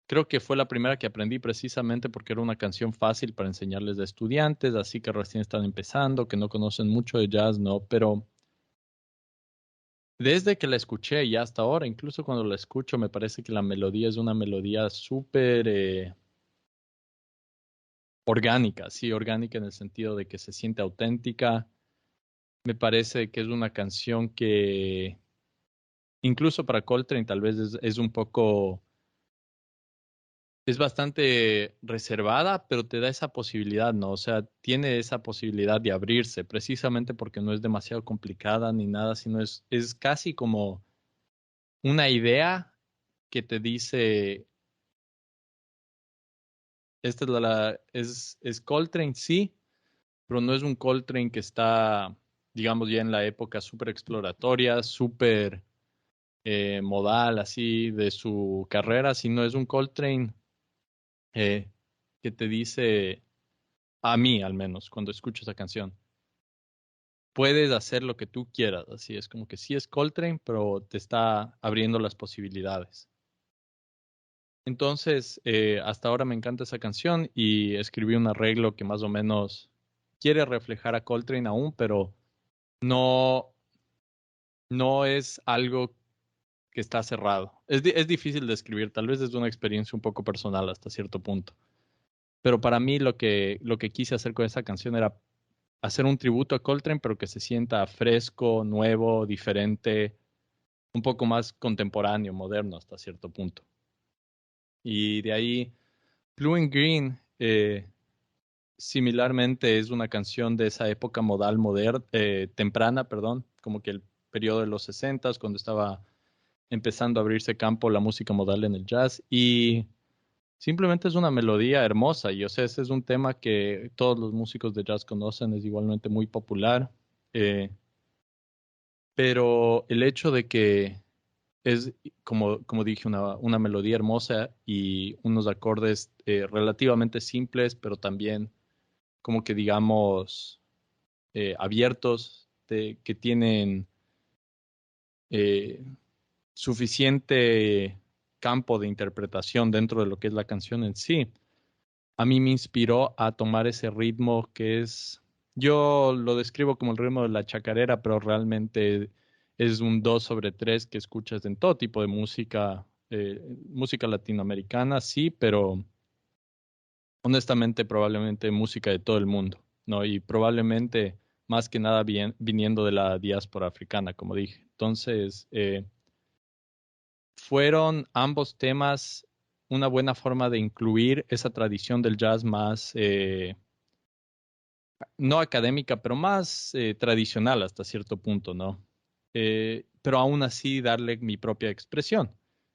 creo que fue la primera que aprendí precisamente porque era una canción fácil para enseñarles a estudiantes, así que recién están empezando, que no conocen mucho de jazz, ¿no? Pero desde que la escuché y hasta ahora, incluso cuando la escucho, me parece que la melodía es una melodía súper orgánica, sí, orgánica en el sentido de que se siente auténtica. Me parece que es una canción que incluso para Coltrane tal vez es un poco, es bastante reservada, pero te da esa posibilidad, ¿no? O sea, tiene esa posibilidad de abrirse, precisamente porque no es demasiado complicada ni nada, sino es casi como una idea que te dice, esta es Coltrane, sí, pero no es un Coltrane que está, digamos, ya en la época súper exploratoria, súper modal, así, de su carrera, sino es un Coltrane eh, que te dice, a mí al menos, cuando escucho esa canción, puedes hacer lo que tú quieras, así es como que sí es Coltrane, pero te está abriendo las posibilidades. Entonces, hasta ahora me encanta esa canción y escribí un arreglo que más o menos quiere reflejar a Coltrane aún, pero no, no es algo que está cerrado. Es difícil de escribir, tal vez es una experiencia un poco personal hasta cierto punto. Pero para mí lo que quise hacer con esa canción era hacer un tributo a Coltrane, pero que se sienta fresco, nuevo, diferente, un poco más contemporáneo, moderno hasta cierto punto. Y de ahí, Blue and Green, similarmente es una canción de esa época modal temprana, perdón, como que el periodo de los 60 cuando estaba empezando a abrirse campo la música modal en el jazz y simplemente es una melodía hermosa y o sea, ese es un tema que todos los músicos de jazz conocen, es igualmente muy popular, eh, pero el hecho de que es, como dije, una melodía hermosa y unos acordes relativamente simples, pero también como que digamos abiertos, que tienen eh, suficiente campo de interpretación dentro de lo que es la canción en sí. A mí me inspiró a tomar ese ritmo que es, yo lo describo como el ritmo de la chacarera, pero realmente es un 2/3 que escuchas en todo tipo de música, música latinoamericana, sí, pero honestamente probablemente música de todo el mundo, ¿no? Y probablemente más que nada viniendo de la diáspora africana, como dije. Entonces, fueron ambos temas una buena forma de incluir esa tradición del jazz más, no académica, pero más tradicional hasta cierto punto, ¿no? Pero aún así darle mi propia expresión,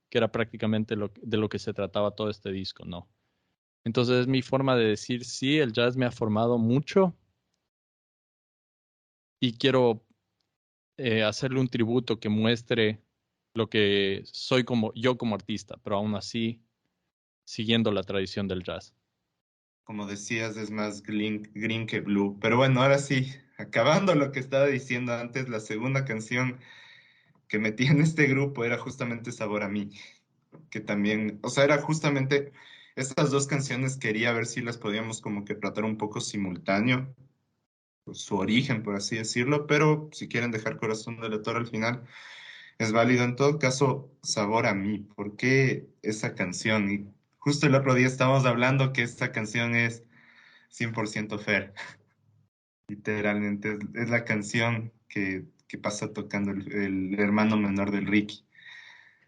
que era prácticamente de lo que se trataba todo este disco, ¿no? Entonces es mi forma de decir, sí, el jazz me ha formado mucho y quiero hacerle un tributo que muestre lo que soy como yo como artista, pero aún así siguiendo la tradición del jazz. Como decías, es más green que blue. Pero bueno, ahora sí, acabando lo que estaba diciendo antes, la segunda canción que metí en este grupo era justamente Sabor a mí, que también, o sea, era justamente estas dos canciones quería ver si las podíamos como que tratar un poco simultáneo, pues, su origen, por así decirlo, pero si quieren dejar Corazón del Toro al final, es válido. En todo caso, Sabor a mí, ¿por qué esa canción? Y justo el otro día estábamos hablando que esta canción es 100% Fer. Literalmente es la canción que pasa tocando el hermano menor del Ricky.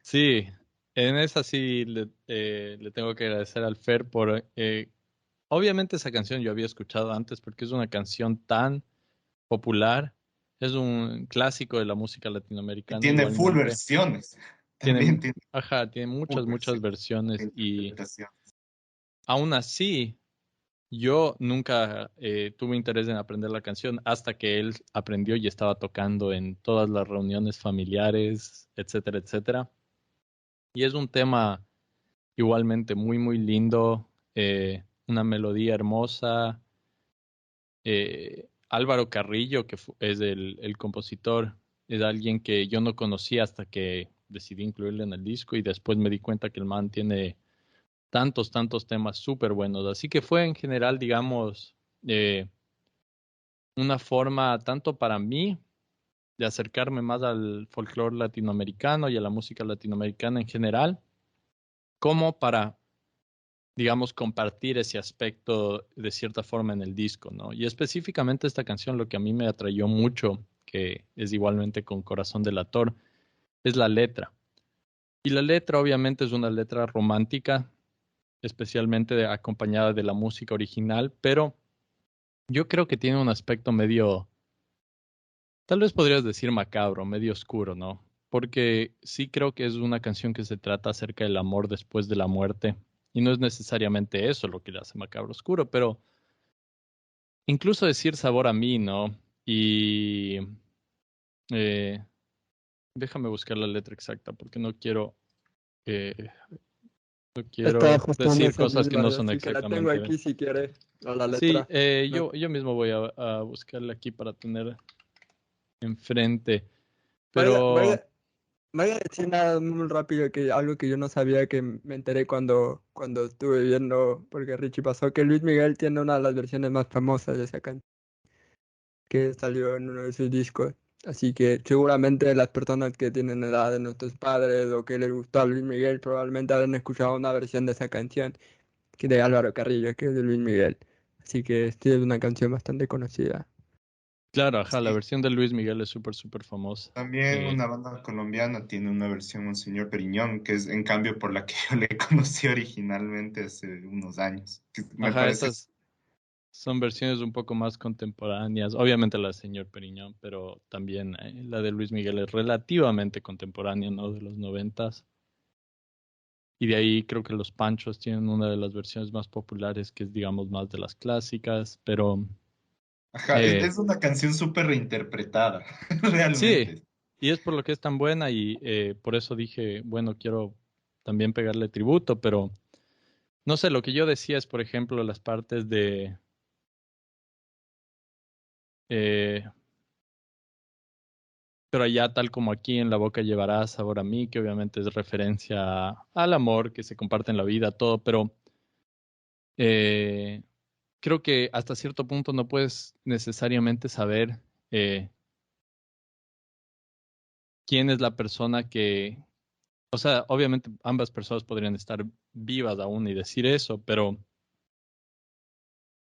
Sí, en esa sí le tengo que agradecer al Fer por... obviamente esa canción yo había escuchado antes porque es una canción tan popular, es un clásico de la música Y latinoamericana tiene full igualmente. versiones. También Tiene, tiene ajá, tiene full muchas versiones de versiones y interpretación. aún así yo nunca tuve interés en aprender la canción hasta que él aprendió y estaba tocando en todas las reuniones familiares, etcétera, etcétera. Y es un tema igualmente muy lindo, una melodía hermosa. Álvaro Carrillo, que es el compositor, es alguien que yo no conocía hasta que decidí incluirlo en el disco y después me di cuenta que el man tiene tantos temas súper buenos. Así que fue en general, digamos, una forma tanto para mí de acercarme más al folclore latinoamericano y a la música latinoamericana en general, como para digamos, compartir ese aspecto de cierta forma en el disco, ¿no? Y específicamente esta canción, lo que a mí me atrayó mucho, que es igualmente con Corazón Delator, es la letra. Y la letra obviamente es una letra romántica, especialmente acompañada de la música original, pero yo creo que tiene un aspecto medio, tal vez podrías decir macabro, medio oscuro, ¿no? Porque sí creo que es una canción que se trata acerca del amor después de la muerte. Y no es necesariamente eso lo que le hace macabro oscuro, pero incluso decir sabor a mí, ¿no? Y eh, déjame buscar la letra exacta porque eh, no Estaba quiero justo en decir esas cosas que no mismas, son así que la tengo exactamente. aquí si quieres, a la Sí, letra. No. yo mismo voy a buscarla aquí para tener enfrente. Vaya, Pero vaya, vaya a decir nada muy rápido que algo que yo no sabía que me enteré cuando estuve viendo, porque Richie pasó, que Luis Miguel tiene una de las versiones más famosas de esa canción que salió en uno de sus discos. Así que seguramente las personas que tienen la edad de nuestros padres o que les gustó a Luis Miguel probablemente habrán escuchado una versión de esa canción que de Álvaro Carrillo, que es de Luis Miguel. Así que sí es una canción bastante conocida. Claro, ajá, la Sí, versión de Luis Miguel es súper, súper famosa. también Eh, una banda colombiana tiene una versión, Monseñor Periñón, que es en cambio por la que yo le conocí originalmente hace unos años. Que me ajá, parece, esas son versiones un poco más contemporáneas. Obviamente la de Señor Periñón, pero también la de Luis Miguel es relativamente contemporánea, ¿no? De los noventas. Y de ahí creo que los Panchos tienen una de las versiones más populares, que es, digamos, más de las clásicas, pero ajá, eh, es una canción súper reinterpretada, sí, realmente. y es por lo que es tan buena y por eso dije, bueno, quiero también pegarle tributo, pero no sé, lo que yo decía es, por ejemplo, las partes de... eh, pero allá, tal como aquí, en la boca llevarás sabor a mí, que obviamente es referencia al amor que se comparte en la vida, todo, pero eh, creo que hasta cierto punto no puedes necesariamente saber eh, quién es la persona que, o sea, obviamente ambas personas podrían estar vivas aún y decir eso, pero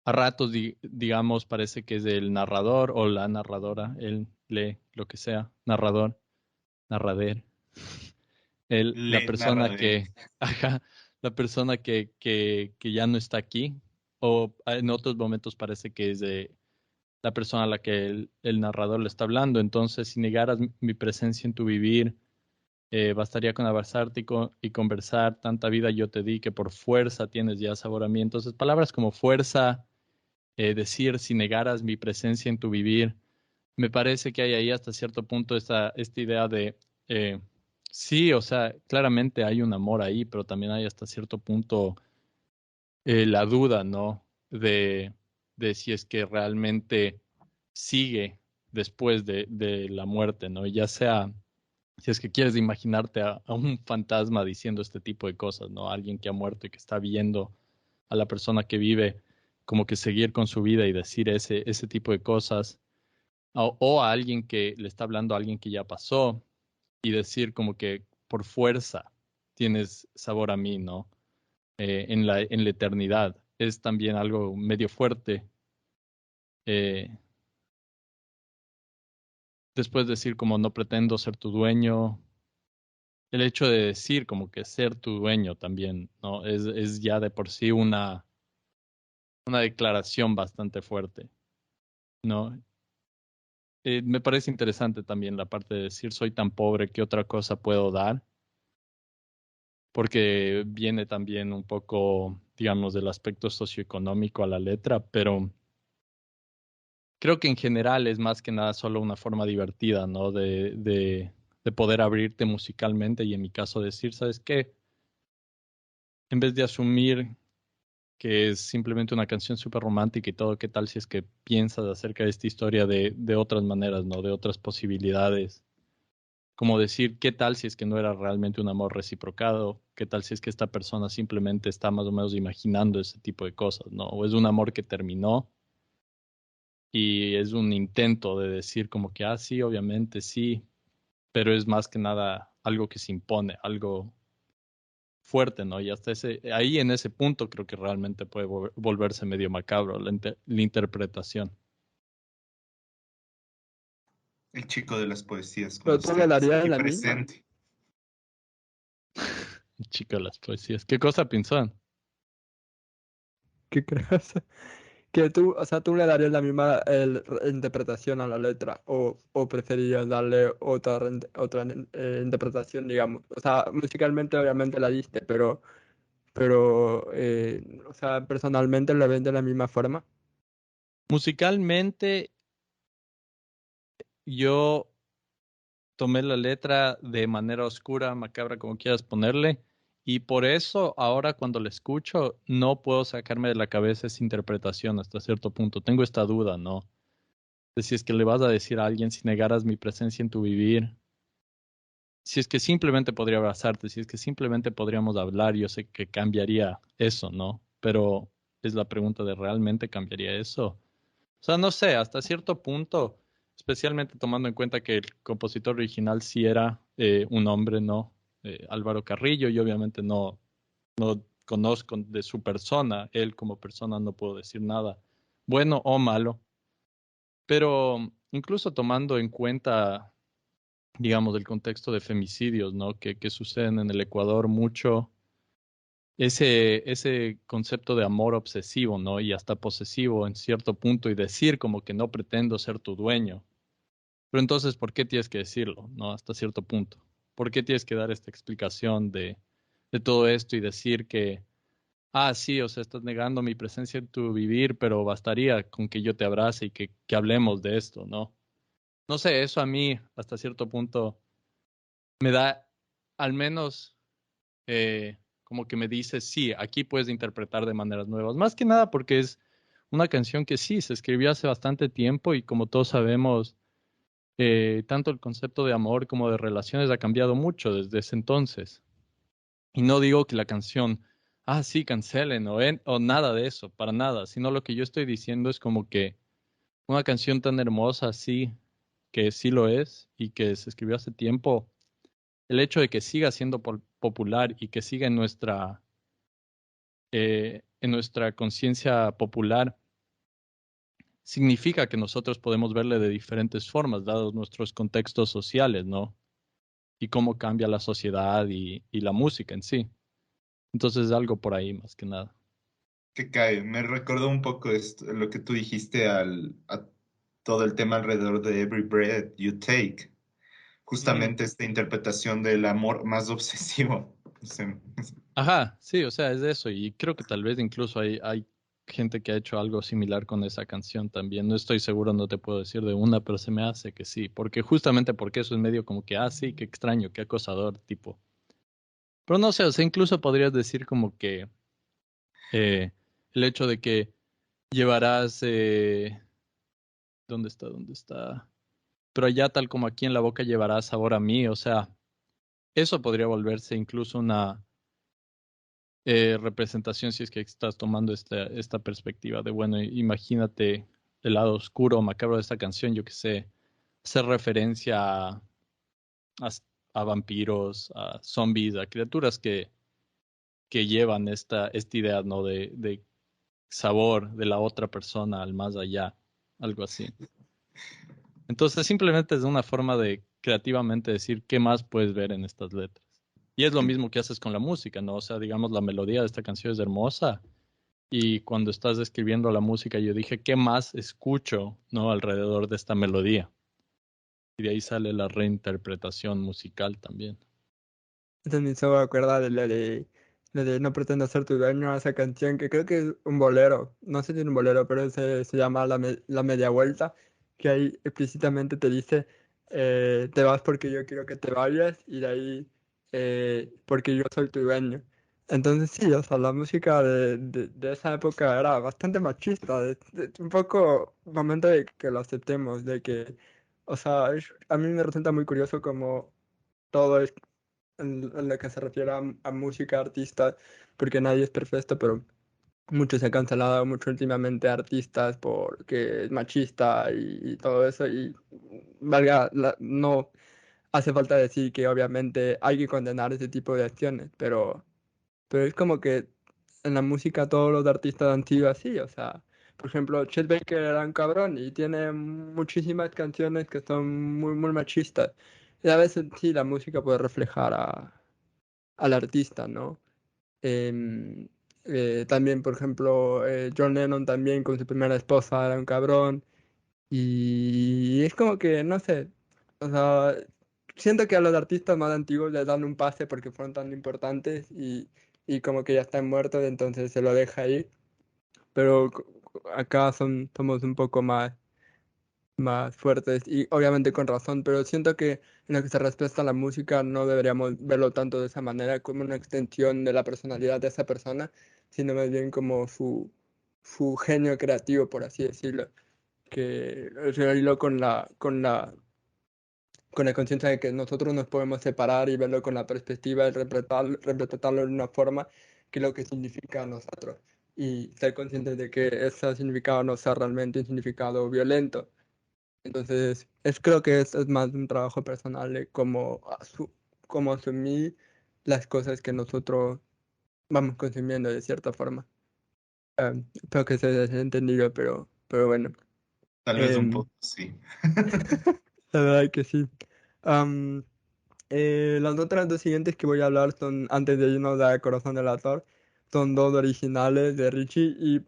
a ratos, digamos, parece que es el narrador o la narradora, él lee lo que sea, narrador, narrader, la Le persona narradé. que, ajá, la persona que ya no está aquí, o en otros momentos parece que es la persona a la que el narrador le está hablando. Entonces, si negaras mi presencia en tu vivir, bastaría con abrazarte y conversar, tanta vida yo te di que por fuerza tienes ya sabor a mí. Entonces, palabras como fuerza, decir si negaras mi presencia en tu vivir, me parece que hay ahí hasta cierto punto esta idea de, eh, sí, o sea, claramente hay un amor ahí, pero también hay hasta cierto punto la duda, ¿no? De si es que realmente sigue después de la muerte, ¿no? Ya sea, si es que quieres imaginarte a un fantasma diciendo este tipo de cosas, ¿no? Alguien que ha muerto y que está viendo a la persona que vive como que seguir con su vida y decir ese tipo de cosas, o a alguien que le está hablando a alguien que ya pasó y decir como que por fuerza tienes sabor a mí, ¿no? En la eternidad. Es también algo medio fuerte. Eh, Después decir como no pretendo ser tu dueño, el hecho de decir como que ser tu dueño también, ¿no? Es ya de por sí una declaración bastante fuerte, ¿no? Me parece interesante también la parte de decir soy tan pobre, ¿qué otra cosa puedo dar? Porque viene también un poco, digamos, del aspecto socioeconómico a la letra, pero creo que en general es más que nada solo una forma divertida, ¿no? De poder abrirte musicalmente y en mi caso decir, ¿sabes qué? En vez de asumir que es simplemente una canción súper romántica y todo, ¿qué tal si es que piensas acerca de esta historia de otras maneras, ¿no? De otras posibilidades. Como decir, ¿qué tal si es que no era realmente un amor reciprocado? ¿Qué tal si es que esta persona simplemente está más o menos imaginando ese tipo de cosas, ¿no? O es un amor que terminó y es un intento de decir como que, ah, sí, obviamente sí, pero es más que nada algo que se impone, algo fuerte, ¿no? Y hasta ahí en ese punto creo que realmente puede volverse medio macabro la interpretación. El chico de las poesías con Pero tú le ustedes, darías aquí la misma. presente. Chica, las poesías. ¿Qué cosa pinzón? ¿Qué crees? Que tú, o sea, tú le darías la misma interpretación a la letra o preferirías darle otra interpretación, digamos. O sea, musicalmente obviamente la diste, pero o sea, personalmente la ves de la misma forma. Musicalmente, yo tomé la letra de manera oscura, macabra, como quieras ponerle, y por eso ahora cuando la escucho no puedo sacarme de la cabeza esa interpretación hasta cierto punto. Tengo esta duda, ¿no? De si es que le vas a decir a alguien si negaras mi presencia en tu vivir, si es que simplemente podría abrazarte, si es que simplemente podríamos hablar, yo sé que cambiaría eso, ¿no? Pero es la pregunta de ¿realmente cambiaría eso? O sea, no sé, hasta cierto punto, especialmente tomando en cuenta que el compositor original sí era un hombre, ¿no? Álvaro Carrillo, y obviamente no conozco de su persona, él como persona no puedo decir nada, bueno o malo, pero incluso tomando en cuenta, digamos, el contexto de femicidios, ¿no? Que suceden en el Ecuador mucho, ese concepto de amor obsesivo, ¿no? Y hasta posesivo en cierto punto y decir como que no pretendo ser tu dueño. Pero entonces, ¿por qué tienes que decirlo, ¿no? Hasta cierto punto. ¿Por qué tienes que dar esta explicación de todo esto y decir que, ah, sí, o sea, estás negando mi presencia en tu vivir, pero bastaría con que yo te abrace y que hablemos de esto, ¿no? No sé, eso a mí hasta cierto punto me da al menos como que me dice, sí, aquí puedes interpretar de maneras nuevas. Más que nada porque es una canción que sí, se escribió hace bastante tiempo y como todos sabemos, tanto el concepto de amor como de relaciones ha cambiado mucho desde ese entonces. Y no digo que la canción, ah, sí, cancelen o nada de eso, para nada, sino lo que yo estoy diciendo es como que una canción tan hermosa, sí, que sí lo es y que se escribió hace tiempo, el hecho de que siga siendo popular y que siga en nuestra conciencia popular, significa que nosotros podemos verle de diferentes formas, dados nuestros contextos sociales, ¿no? Y cómo cambia la sociedad y la música en sí. Entonces, algo por ahí más que nada. Que cae. Me recordó un poco esto, lo que tú dijiste a todo el tema alrededor de Every Breath You Take. Ujú. Justamente esta interpretación del amor más obsesivo. O sea, Ajá, sí, o sea, es de eso. Y creo que tal vez incluso hay gente que ha hecho algo similar con esa canción también. No estoy seguro, no te puedo decir de una, pero se me hace que sí. Porque justamente porque eso es medio como que, ah, sí, qué extraño, qué acosador, tipo. Pero no sé, o sea, incluso podrías decir como que eh, el hecho de que llevarás, ¿dónde está? ¿Dónde está? Pero allá tal como aquí en la boca llevarás sabor a mí, o sea, eso podría volverse incluso una representación si es que estás tomando esta perspectiva de, bueno, imagínate el lado oscuro o macabro de esta canción, yo que sé, hacer referencia a, a vampiros, a zombies, a criaturas que llevan esta idea, ¿no? De sabor de la otra persona al más allá, algo así. Entonces simplemente es una forma de creativamente decir qué más puedes ver en estas letras. Y es lo mismo que haces con la música, ¿no? O sea, digamos, la melodía de esta canción es hermosa y cuando estás escribiendo la música yo dije, ¿qué más escucho, ¿no? Alrededor de esta melodía. Y de ahí sale la reinterpretación musical también. Entonces me hizo acordar de lo de No pretendo ser tu dueño, esa canción que creo que es un bolero, no sé si es un bolero, pero se llama La Media Vuelta, que ahí explícitamente te dice, te vas porque yo quiero que te vayas y de ahí porque yo soy tu dueño. Entonces sí, o sea, la música de esa época era bastante machista, un poco momento de que lo aceptemos, de que, o sea, a mí me resulta muy curioso como todo en lo que se refiere a música, artistas, porque nadie es perfecto, pero mucho se ha cancelado mucho últimamente artistas porque es machista y todo eso, y no hace falta decir que obviamente hay que condenar ese tipo de acciones, pero es como que en la música todos los artistas han sido así, o sea, por ejemplo, Chet Baker era un cabrón y tiene muchísimas canciones que son muy, muy machistas. Y a veces sí, la música puede reflejar al artista, ¿no? Em, también, por ejemplo, John Lennon también con su primera esposa era un cabrón. Y es como que, no sé, o sea, siento que a los artistas más antiguos les dan un pase porque fueron tan importantes y como que ya están muertos, entonces se lo deja ahí. Pero acá somos un poco más fuertes y obviamente con razón, pero siento que en lo que se respecta a la música no deberíamos verlo tanto de esa manera como una extensión de la personalidad de esa persona, sino más bien como su genio creativo, por así decirlo, que hilo con la conciencia de que nosotros nos podemos separar y verlo con la perspectiva de representarlo de una forma que lo que significa a nosotros y ser conscientes de que ese significado no sea realmente un significado violento. Entonces, creo que es más un trabajo personal de cómo asumir las cosas que nosotros vamos consumiendo de cierta forma. Espero que se haya entendido, pero bueno. Tal vez un Em, poco, sí. la verdad que sí. Am, las otras dos siguientes que voy a hablar son, antes de irnos a Corazón del Actor, son dos originales de Richie y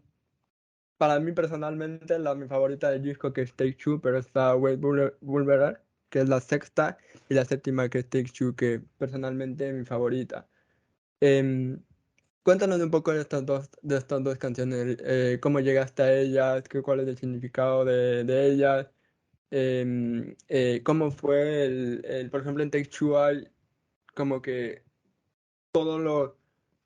para mí personalmente mi favorita del disco que es Take Two, pero está Wolverine, que es la sexta, y la séptima que es Take Two, que personalmente es mi favorita. Em, Cuéntanos un poco de estas dos canciones, cómo llegaste a ellas, cuál es el significado de ellas, cómo fue por ejemplo, en Take Two hay como que todos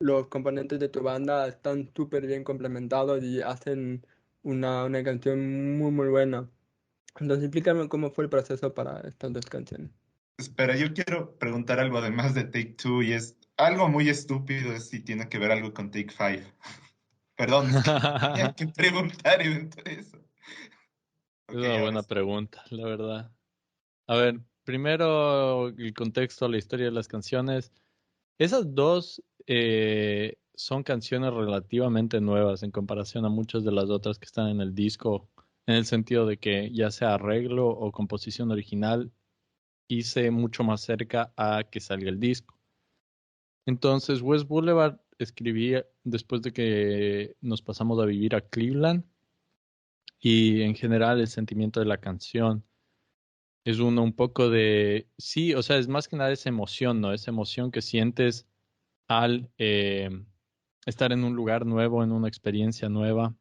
los componentes de tu banda están súper bien complementados y hacen una canción muy, muy buena. Entonces, explícame cómo fue el proceso para estas dos canciones. Espera, yo quiero preguntar algo además de Take Two y es algo muy estúpido es si tiene que ver algo con Take Five. Perdón, es que tenía que preguntar eso. Es Ok, una ahora buena sí. pregunta, la verdad. A ver, primero el contexto, la historia de las canciones. Esas dos son canciones relativamente nuevas en comparación a muchas de las otras que están en el disco, en el sentido de que ya sea arreglo o composición original, hice mucho más cerca a que salga el disco. Entonces, West Boulevard escribí después de que nos pasamos a vivir a Cleveland y en general el sentimiento de la canción es uno un poco de, sí, o sea, es más que nada esa emoción, ¿no? Esa emoción que sientes al estar en un lugar nuevo, en una experiencia nueva.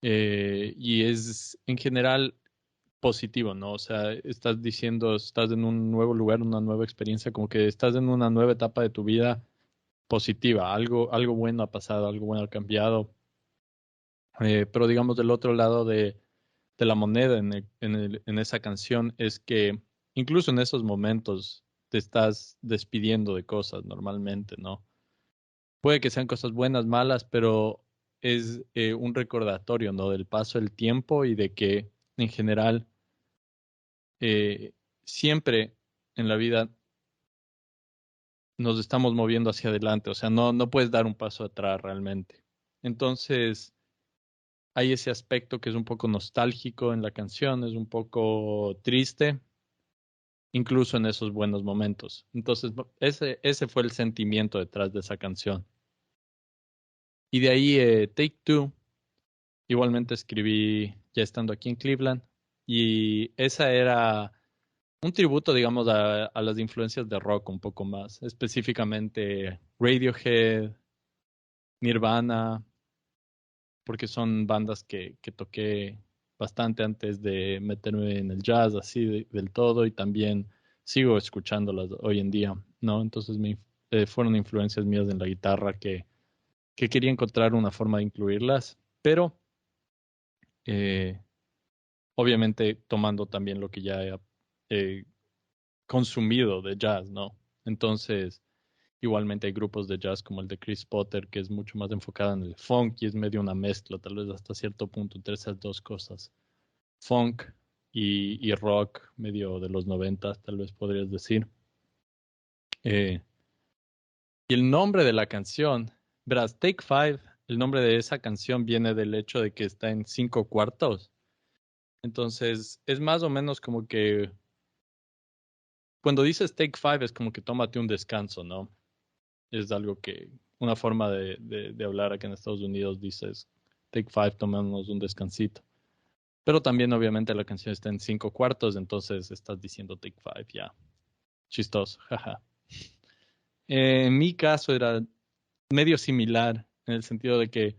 Y es en general positivo, ¿no? O sea, estás diciendo, estás en un nuevo lugar, una nueva experiencia, como que estás en una nueva etapa de tu vida positiva, algo bueno ha pasado, algo bueno ha cambiado. Pero digamos del otro lado de la moneda en esa canción es que incluso en esos momentos te estás despidiendo de cosas normalmente, ¿no? Puede que sean cosas buenas, malas, pero es un recordatorio, ¿no? Del paso del tiempo y de que en general siempre en la vida nos estamos moviendo hacia adelante, o sea, no puedes dar un paso atrás realmente. Entonces, hay ese aspecto que es un poco nostálgico en la canción, es un poco triste, incluso en esos buenos momentos. Entonces, ese fue el sentimiento detrás de esa canción. Y de ahí, Take Two. Igualmente escribí ya estando aquí en Cleveland y esa era un tributo, digamos, a las influencias de rock un poco más, específicamente Radiohead, Nirvana, porque son bandas que toqué bastante antes de meterme en el jazz así del todo y también sigo escuchándolas hoy en día, ¿no? Entonces fueron influencias mías en la guitarra que quería encontrar una forma de incluirlas, pero eh, obviamente tomando también lo que ya he eh, consumido de jazz, ¿no? Entonces, igualmente hay grupos de jazz como el de Chris Potter, que es mucho más enfocado en el funk y es medio una mezcla, tal vez hasta cierto punto, entre esas dos cosas. Funk y rock, medio de los 90, tal vez podrías decir. Eh, y el nombre de la canción, verás, Take Five, el nombre de esa canción viene del hecho de que está en 5 cuartos. Entonces, es más o menos como que cuando dices take five es como que tómate un descanso, ¿no? Es algo que, una forma de hablar aquí en Estados Unidos dices take five, tomémonos un descansito. Pero también obviamente la canción está en 5 cuartos, entonces estás diciendo take five, ya. Chistoso, jaja. En mi caso era medio similar en el sentido de que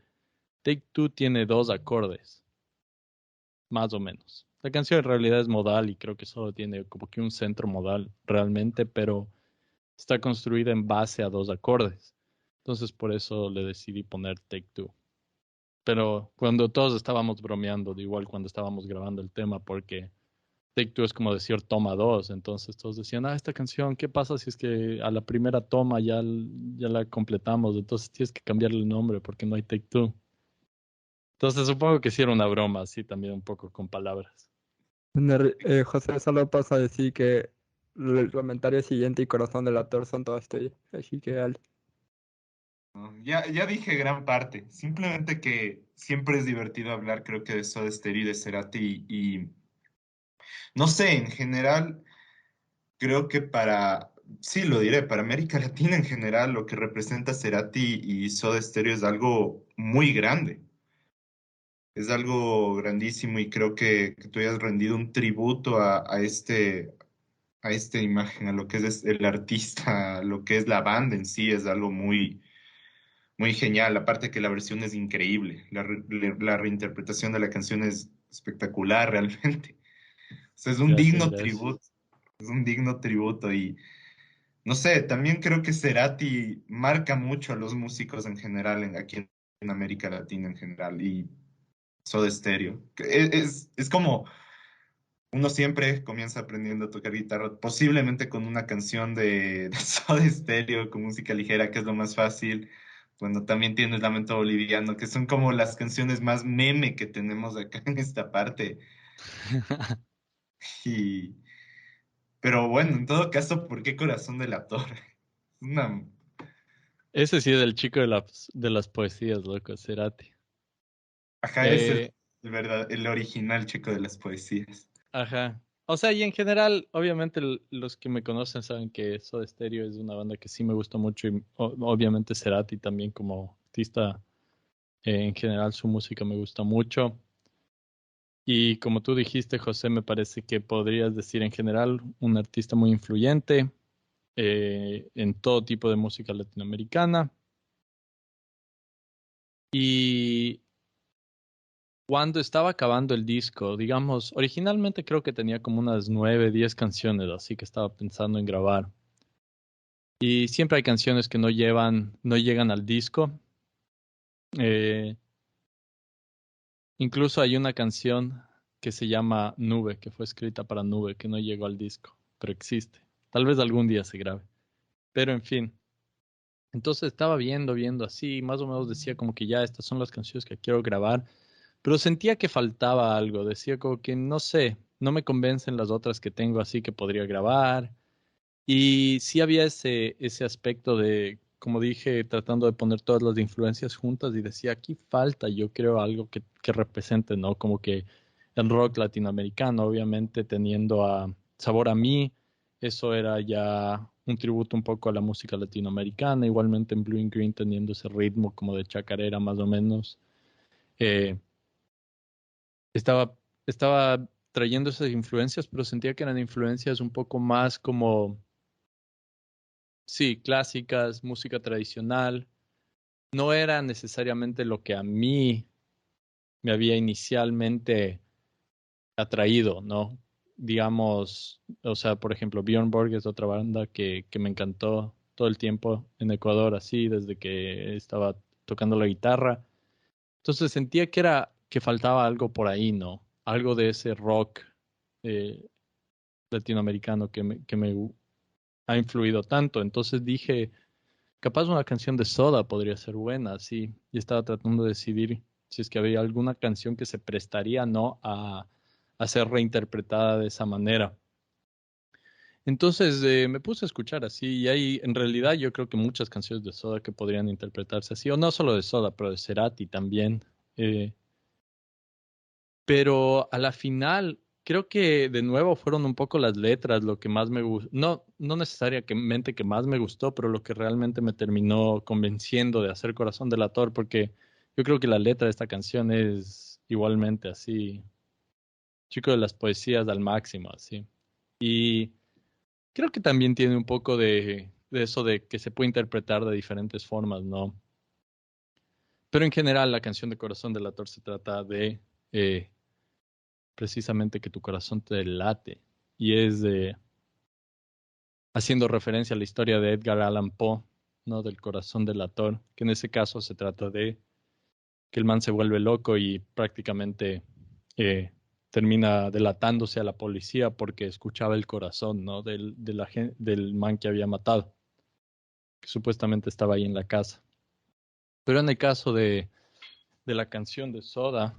Take Two tiene 2 acordes, más o menos. La canción en realidad es modal y creo que solo tiene como que un centro modal realmente, pero está construida en base a 2 acordes. Entonces por eso le decidí poner Take Two. Pero cuando todos estábamos bromeando, de igual cuando estábamos grabando el tema, porque Take Two es como decir toma dos, entonces todos decían, esta canción, ¿qué pasa si es que a la primera toma ya la completamos? Entonces tienes que cambiarle el nombre porque no hay Take Two. Entonces supongo que sí era una broma, así también un poco con palabras. José, solo pasa a decir que el comentario siguiente y Corazón del Actor son todos tuyos. Así que, dale. No, ya dije gran parte. Simplemente que siempre es divertido hablar, creo que de Soda Stereo y de Cerati y no sé, en general, creo que sí lo diré, para América Latina en general, lo que representa Cerati y Soda Stereo es algo muy grande. Es algo grandísimo y creo que tú hayas rendido un tributo a esta imagen, a lo que es el artista, a lo que es la banda en sí, es algo muy genial. Aparte que la versión es increíble, la reinterpretación de la canción es espectacular realmente. O sea, Gracias, gracias. es un digno tributo y no sé, también creo que Cerati marca mucho a los músicos en general, aquí en América Latina en general y Soda Stereo. Es como uno siempre comienza aprendiendo a tocar guitarra, posiblemente con una canción de Soda Stereo, con música ligera, que es lo más fácil. Bueno, también tienes Lamento Boliviano, que son como las canciones más meme que tenemos acá en esta parte. Y, pero bueno, en todo caso, ¿por qué Corazón de la Torre? Una, Ese sí es el chico de las poesías, loco, Cerati. ajá, es Eh, el original chico de las poesías. ajá. O sea, y en general, obviamente los que me conocen saben que Soda Stereo es una banda que sí me gusta mucho y obviamente Cerati también como artista, en general su música me gusta mucho. Y como tú dijiste, José, me parece que podrías decir en general un artista muy influyente en todo tipo de música latinoamericana. Y cuando estaba acabando el disco, digamos, originalmente creo que tenía como unas 9, 10 canciones, así que estaba pensando en grabar. Y siempre hay canciones que no llegan al disco. Eh, Incluso hay una canción que se llama Nube, que fue escrita para Nube, que no llegó al disco, pero existe. Tal vez algún día se grabe. Pero en fin. Entonces estaba viendo así, más o menos decía como que ya estas son las canciones que quiero grabar, pero sentía que faltaba algo, decía como que no sé, no me convencen las otras que tengo así que podría grabar. Y sí había ese aspecto de, como dije, tratando de poner todas las influencias juntas y decía, aquí falta, yo creo, algo que represente, ¿no? Como que el rock latinoamericano, obviamente teniendo a Sabor a mí, eso era ya un tributo un poco a la música latinoamericana, igualmente en Blue and Green teniendo ese ritmo como de chacarera más o menos. Eh, estaba, estaba trayendo esas influencias, pero sentía que eran influencias un poco más como sí, clásicas, música tradicional. No era necesariamente lo que a mí me había inicialmente atraído, ¿no? Digamos, o sea, por ejemplo, Björn Borg es otra banda que me encantó todo el tiempo en Ecuador, así, desde que estaba tocando la guitarra. Entonces sentía que faltaba algo por ahí, ¿no? Algo de ese rock eh, latinoamericano que me ha influido tanto. Entonces dije, capaz una canción de Soda podría ser buena, sí. Y estaba tratando de decidir si es que había alguna canción que se prestaría, ¿no? A ser reinterpretada de esa manera. Entonces me puse a escuchar así y hay en realidad yo creo que muchas canciones de Soda que podrían interpretarse así, o no solo de Soda, pero de Cerati también. Eh, pero a la final creo que de nuevo fueron un poco las letras lo que más me gustó, no necesariamente que más me gustó, pero lo que realmente me terminó convenciendo de hacer Corazón Delator, porque yo creo que la letra de esta canción es igualmente así, chico de las poesías al máximo, así. Y creo que también tiene un poco de eso de que se puede interpretar de diferentes formas, ¿no? Pero en general la canción de Corazón Delator se trata de eh, precisamente que tu corazón te late. Y es haciendo referencia a la historia de Edgar Allan Poe, ¿no? Del corazón delator, que en ese caso se trata de que el man se vuelve loco y prácticamente eh, termina delatándose a la policía porque escuchaba el corazón, ¿no? Del man que había matado, que supuestamente estaba ahí en la casa. Pero en el caso de la canción de Soda,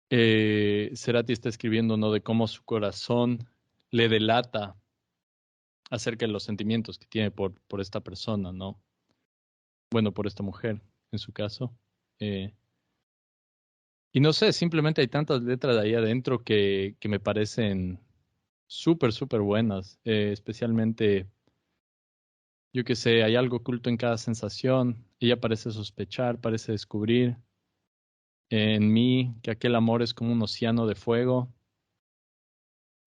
eh, Cerati está escribiendo, ¿no? De cómo su corazón le delata acerca de los sentimientos que tiene por esta persona, ¿no? Bueno, por esta mujer, en su caso. Eh, y no sé, simplemente hay tantas letras ahí adentro que me parecen súper, súper buenas. Especialmente, yo qué sé, hay algo oculto en cada sensación. Ella parece sospechar, parece descubrir en mí que aquel amor es como un océano de fuego.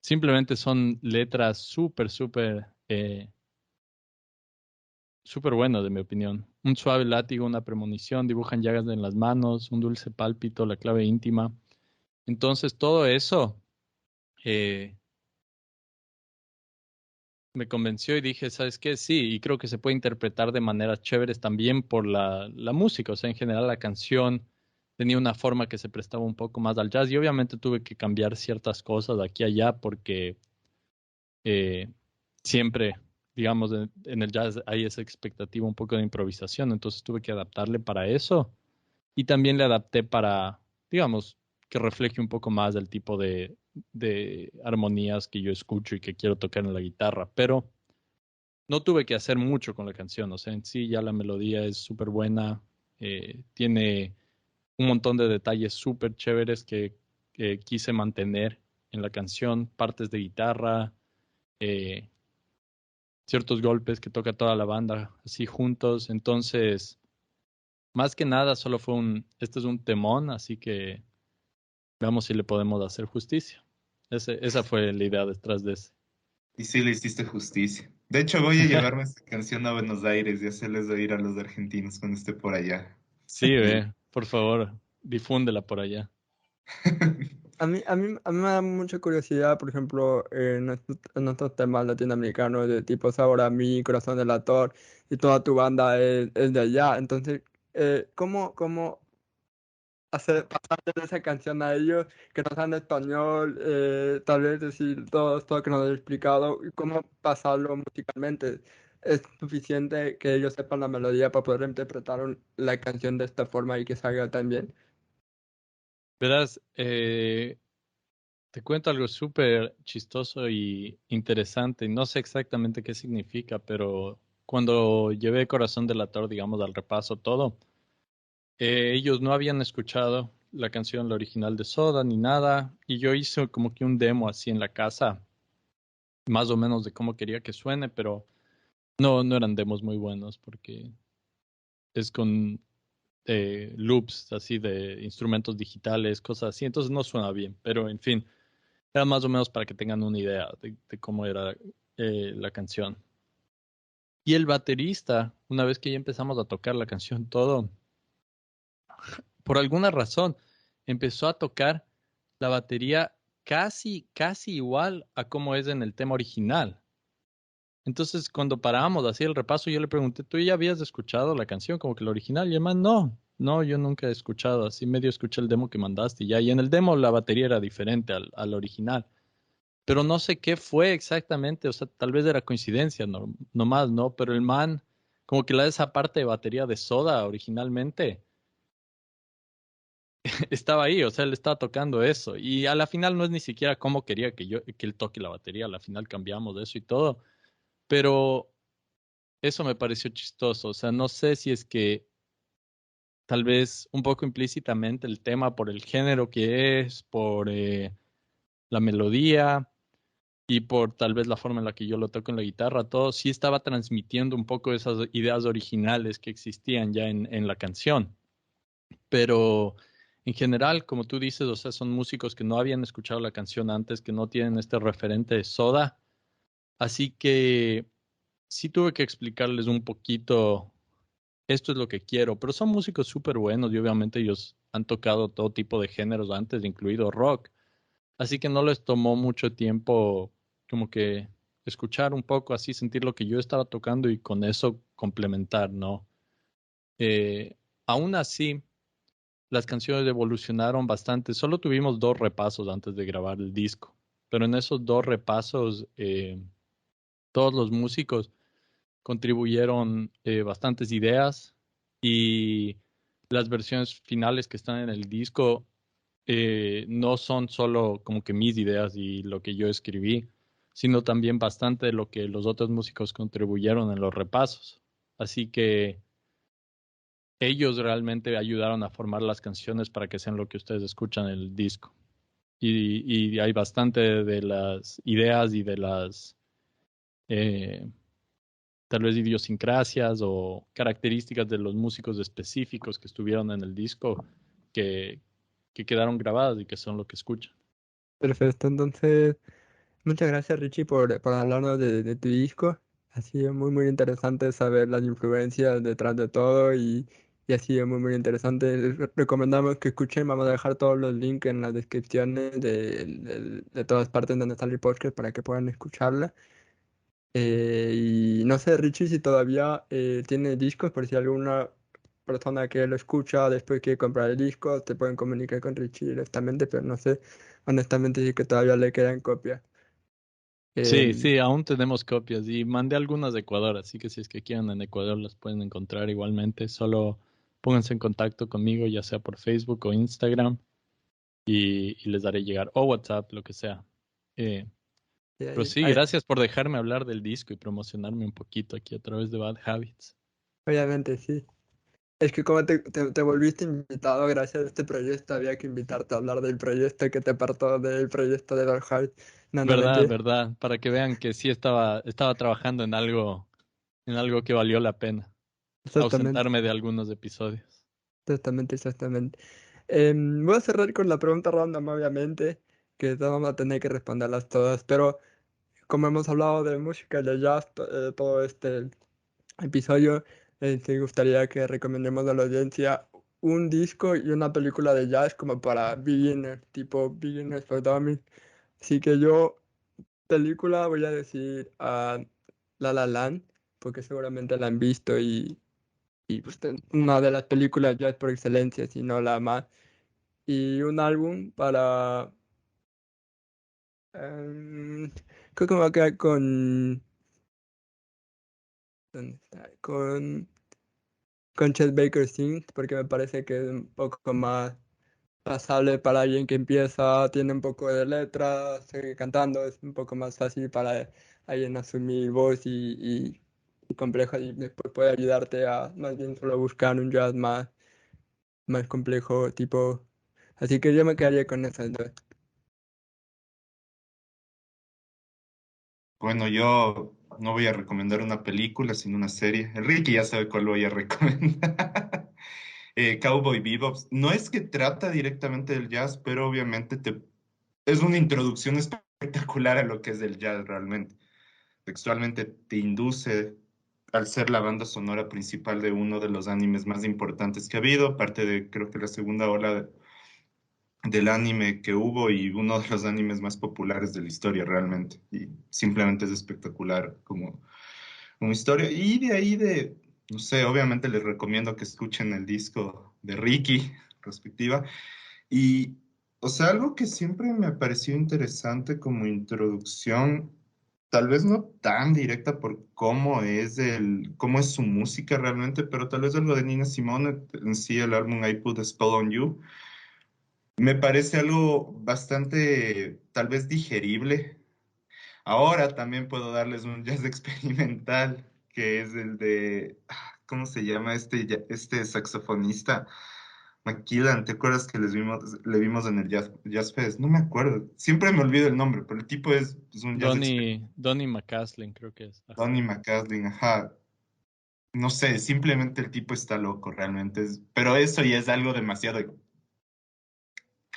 Simplemente son letras súper, súper, súper buenas, de mi opinión. Un suave látigo, una premonición, dibujan llagas en las manos, un dulce pálpito, la clave íntima. Entonces, todo eso eh, me convenció y dije, ¿sabes qué? Sí, y creo que se puede interpretar de maneras chéveres también por la música. O sea, en general la canción tenía una forma que se prestaba un poco más al jazz y obviamente tuve que cambiar ciertas cosas de aquí a allá porque eh, siempre, digamos, en el jazz hay esa expectativa un poco de improvisación, entonces tuve que adaptarle para eso y también le adapté para, digamos, que refleje un poco más del tipo de armonías que yo escucho y que quiero tocar en la guitarra, pero no tuve que hacer mucho con la canción, o sea, en sí ya la melodía es súper buena, tiene un montón de detalles súper chéveres que quise mantener en la canción, partes de guitarra, eh, ciertos golpes que toca toda la banda así juntos. Entonces, más que nada, solo fue este es un temón, así que veamos si le podemos hacer justicia. Esa fue la idea detrás de ese. Y sí le hiciste justicia. De hecho, voy a llevarme esta canción a Buenos Aires y hacerles oír a los argentinos cuando esté por allá. Sí, ve, por favor, difúndela por allá. A mí me da mucha curiosidad, por ejemplo, en estos temas latinoamericanos de tipo Sabor a mí, Corazón Delator, y toda tu banda es de allá. Entonces, ¿cómo hacer pasar de esa canción a ellos que no saben español? Tal vez decir todo esto que nos has explicado, y cómo pasarlo musicalmente. ¿Es suficiente que ellos sepan la melodía para poder interpretar la canción de esta forma y que salga tan bien? Verás, te cuento algo súper chistoso y interesante. No sé exactamente qué significa, pero cuando llevé Corazón Delator, digamos, al repaso todo, ellos no habían escuchado la canción, la original de Soda, ni nada, y yo hice como que un demo así en la casa, más o menos de cómo quería que suene, pero no eran demos muy buenos porque es con loops así de instrumentos digitales, cosas así, entonces no suena bien, pero en fin, era más o menos para que tengan una idea de cómo era la canción. Y el baterista, una vez que ya empezamos a tocar la canción todo, por alguna razón, empezó a tocar la batería casi, casi igual a como es en el tema original. Entonces, cuando parábamos así el repaso, yo le pregunté, ¿tú ya habías escuchado la canción como que la original? Y el man, no, yo nunca he escuchado, así medio escuché el demo que mandaste y ya. Y en el demo la batería era diferente al original. Pero no sé qué fue exactamente, o sea, tal vez era coincidencia, no más, ¿no? Pero el man, como que esa parte de batería de Soda originalmente estaba ahí, o sea, él estaba tocando eso. Y a la final no es ni siquiera cómo quería que él toque la batería, a la final cambiamos de eso y todo. Pero eso me pareció chistoso, o sea, no sé si es que tal vez un poco implícitamente el tema por el género que es, por la melodía y por tal vez la forma en la que yo lo toco en la guitarra, todo sí estaba transmitiendo un poco esas ideas originales que existían ya en la canción. Pero en general, como tú dices, o sea, son músicos que no habían escuchado la canción antes, que no tienen este referente de Soda, así que sí tuve que explicarles un poquito, esto es lo que quiero, pero son músicos súper buenos y obviamente ellos han tocado todo tipo de géneros antes, incluido rock. Así que no les tomó mucho tiempo como que escuchar un poco así, sentir lo que yo estaba tocando y con eso complementar, ¿no? Eh, Aún así, las canciones evolucionaron bastante. Solo tuvimos dos repasos antes de grabar el disco, pero en esos dos repasos todos los músicos contribuyeron bastantes ideas y las versiones finales que están en el disco no son solo como que mis ideas y lo que yo escribí, sino también bastante de lo que los otros músicos contribuyeron en los repasos. Así que ellos realmente ayudaron a formar las canciones para que sean lo que ustedes escuchan en el disco. Y hay bastante de las ideas y de las eh, tal vez idiosincrasias o características de los músicos específicos que estuvieron en el disco que, que quedaron grabadas y que son lo que escuchan. Perfecto, entonces, muchas gracias Richie por hablarnos de tu disco. Ha sido muy interesante saber las influencias detrás de todo y ha sido muy interesante. Les recomendamos que escuchen, vamos a dejar todos los links en las descripciones de todas partes donde está el podcast para que puedan escucharla. Y no sé, Richie, si todavía tiene discos, por si alguna persona que lo escucha después quiere comprar el disco, te pueden comunicar con Richie directamente, pero no sé, honestamente sí que todavía le quedan copias. Sí, Em, sí, aún tenemos copias y mandé algunas de Ecuador, así que si es que quieren en Ecuador las pueden encontrar igualmente. Solo pónganse en contacto conmigo, ya sea por Facebook o Instagram, y les daré llegar, o WhatsApp, lo que sea. Eh, y pero ahí- sí, ahí- gracias por dejarme hablar del disco y promocionarme un poquito aquí a través de Bad Habits. obviamente sí. Es que como te volviste invitado gracias a este proyecto, había que invitarte a hablar del proyecto que te partó del proyecto de Valhalla. No, no Verdad, mentira. verdad, para que vean que sí estaba trabajando en algo que valió la pena, Exactamente, ausentarme de algunos episodios. exactamente. Voy a cerrar con la pregunta random, obviamente, que todos vamos a tener que responderlas todas, pero como hemos hablado de música, de jazz, todo este episodio, te gustaría que recomendemos a la audiencia un disco y una película de jazz como para beginners, tipo Beginners for Dummies. Así que yo, película, voy a decir a La La Land, porque seguramente la han visto y pues, una de las películas jazz por excelencia, si no la más. Y un álbum para... em, creo que me voy a quedar con... ¿Dónde está? Con Chet Baker Sings, porque me parece que es un poco más pasable para alguien que empieza, tiene un poco de letra, sigue cantando, es un poco más fácil para alguien asumir voz y complejo y después puede ayudarte a más bien solo buscar un jazz más complejo, tipo... Así que yo me quedaría con esas dos. Bueno, yo no voy a recomendar una película, sino una serie. Enrique ya sabe cuál voy a recomendar. Cowboy Bebop. No es que trata directamente del jazz, pero obviamente es una introducción espectacular a lo que es el jazz realmente. Textualmente te induce al ser la banda sonora principal de uno de los animes más importantes que ha habido, parte de creo que la segunda ola del anime que hubo y uno de los animes más populares de la historia realmente. Y simplemente es espectacular como historia. Y de ahí no sé, obviamente les recomiendo que escuchen el disco de Ricky, respectiva. Y, o sea, algo que siempre me pareció interesante como introducción, tal vez no tan directa por cómo es su música realmente, pero tal vez algo de Nina Simone en sí, el álbum I Put a Spell on You. Me parece algo bastante, tal vez digerible. Ahora también puedo darles un jazz experimental, que es el de, ¿cómo se llama este saxofonista? McKillan, ¿te acuerdas que le vimos en el Jazz Fest? No me acuerdo, siempre me olvido el nombre, pero el tipo es un jazz experimental. Donny McCaslin creo que es. Ajá. Donny McCaslin, ajá. No sé, simplemente el tipo está loco realmente. Pero eso ya es algo demasiado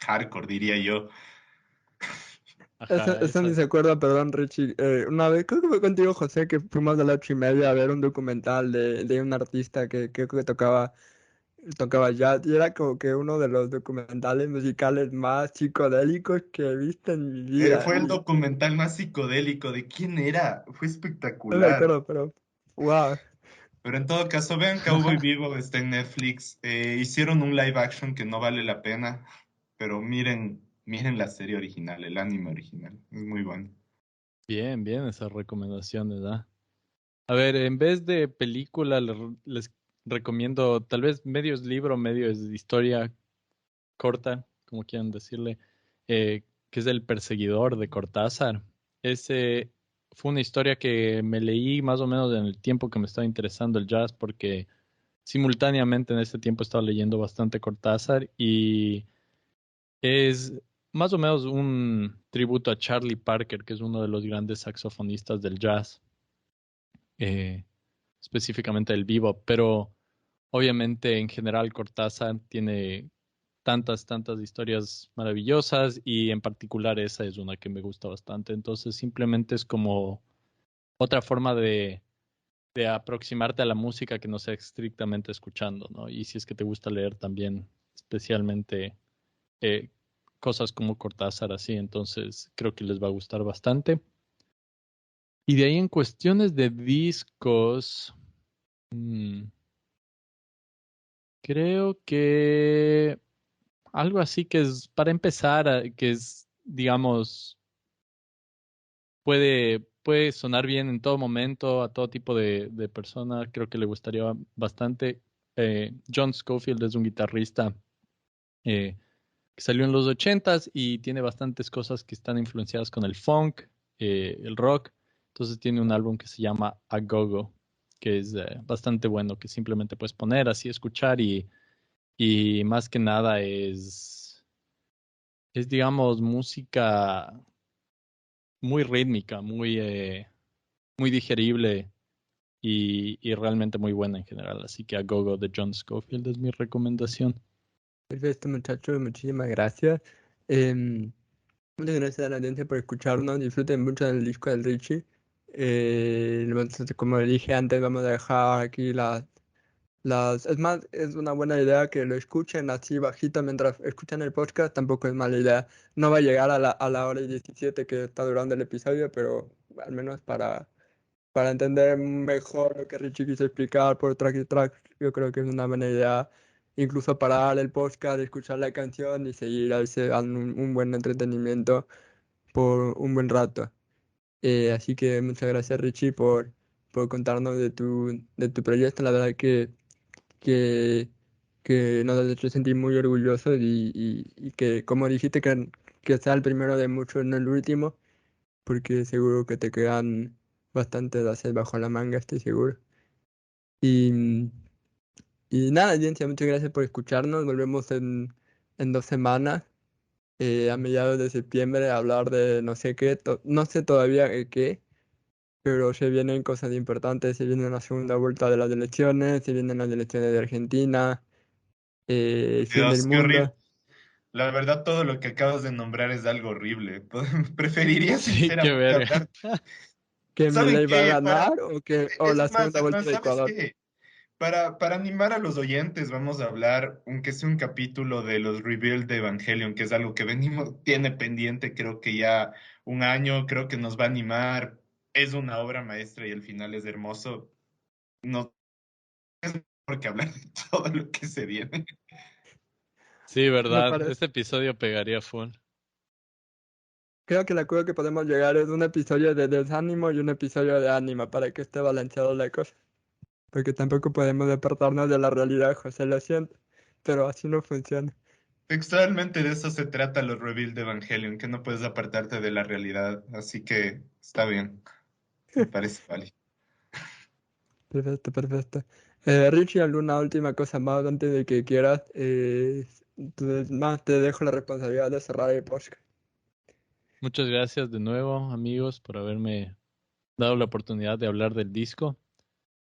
hardcore, diría yo. Ajá, Eso ni se acuerda, perdón, Richie. Una vez, creo que fue contigo, José, que fuimos a las 8:30 a ver un documental de un artista que creo que tocaba jazz y era como que uno de los documentales musicales más psicodélicos que he visto en mi vida. Fue el Y documental más psicodélico. ¿De quién era? Fue no me espectacular. acuerdo, pero wow. Pero en todo caso, vean Cowboy Vivo, está en Netflix. Hicieron un live action que no vale la pena, pero miren la serie original, el anime original. Es muy bueno. Bien, bien esas recomendaciones, ¿ah? A ver, en vez de película, les recomiendo tal vez medio es libro, medio es historia corta, como quieran decirle, que es El Perseguidor de Cortázar. ese fue una historia que me leí más o menos en el tiempo que me estaba interesando el jazz, porque simultáneamente en este tiempo estaba leyendo bastante Cortázar y es más o menos un tributo a Charlie Parker, que es uno de los grandes saxofonistas del jazz, eh, específicamente del bebop, pero obviamente en general Cortázar tiene tantas historias maravillosas y en particular esa es una que me gusta bastante. Entonces simplemente es como otra forma de aproximarte a la música que no sea estrictamente escuchando, ¿no? Y si es que te gusta leer también, especialmente eh, cosas como Cortázar así, entonces creo que les va a gustar bastante. Y de ahí en cuestiones de discos, mm, creo que algo así que es para empezar, que es, digamos, puede sonar bien en todo momento, a todo tipo de persona, creo que le gustaría bastante. John Scofield es un guitarrista eh, que salió en los ochentas y tiene bastantes cosas que están influenciadas con el funk, el rock. Entonces tiene un álbum que se llama A Go-Go, que es bastante bueno, que simplemente puedes poner así, escuchar y más que nada es digamos, música muy rítmica, muy digerible y realmente muy buena en general. Así que A Go-Go de John Scofield es mi recomendación. Perfecto, muchachos, muchísimas gracias. Em, Muchas gracias a la audiencia por escucharnos. Disfruten mucho del disco del Richie. Entonces, como dije antes, vamos a dejar aquí Es más, es una buena idea que lo escuchen así bajito mientras escuchan el podcast. Tampoco es mala idea. No va a llegar a la hora y 17 que está durando el episodio, pero al menos para entender mejor lo que Richie quiso explicar por track y track, yo creo que es una buena idea. Incluso parar el podcast, escuchar la canción y seguir a veces dando un buen entretenimiento por un buen rato. Así que muchas gracias Richie por contarnos de tu proyecto. La verdad que, que nos has hecho sentir muy orgullosos y que como dijiste que sea el primero de muchos, no el último, porque seguro que te quedan bastantes hacer bajo la manga, estoy seguro. Y, y nada, audiencia, muchas gracias por escucharnos. Volvemos en 2 semanas, a mediados de septiembre, a hablar de no sé qué, no sé todavía qué, pero se vienen cosas importantes. Se viene una segunda vuelta de las elecciones, se vienen las elecciones de Argentina, el fin del Dios, qué horrible. mundo. La verdad, todo lo que acabas de nombrar es algo horrible. Preferiría Sí, qué sinceramente verga. hablar. ¿Que ¿Saben Milei va a qué? ganar o la segunda Es vuelta más, de ¿sabes Ecuador? qué? Para animar a los oyentes, vamos a hablar, aunque sea un capítulo de los Rebuild de Evangelion, que es algo que venimos, tiene pendiente, creo que ya un año, creo que nos va a animar. Es una obra maestra y el final es hermoso. No es mejor que hablar de todo lo que se viene. Sí, Me verdad. parece. Este episodio pegaría full. Creo que la cosa que podemos llegar es un episodio de desánimo y un episodio de ánimo para que esté balanceado la cosa. Porque tampoco podemos despertarnos de la realidad, José, lo siento. Pero así no funciona. Textualmente de eso se trata los Rebuild de Evangelion, que no puedes apartarte de la realidad. Así que está bien, me parece válido. Perfecto, perfecto. Richie, ¿alguna última cosa más antes de que quieras? Entonces, más te dejo la responsabilidad de cerrar el podcast. Muchas gracias de nuevo, amigos, por haberme dado la oportunidad de hablar del disco.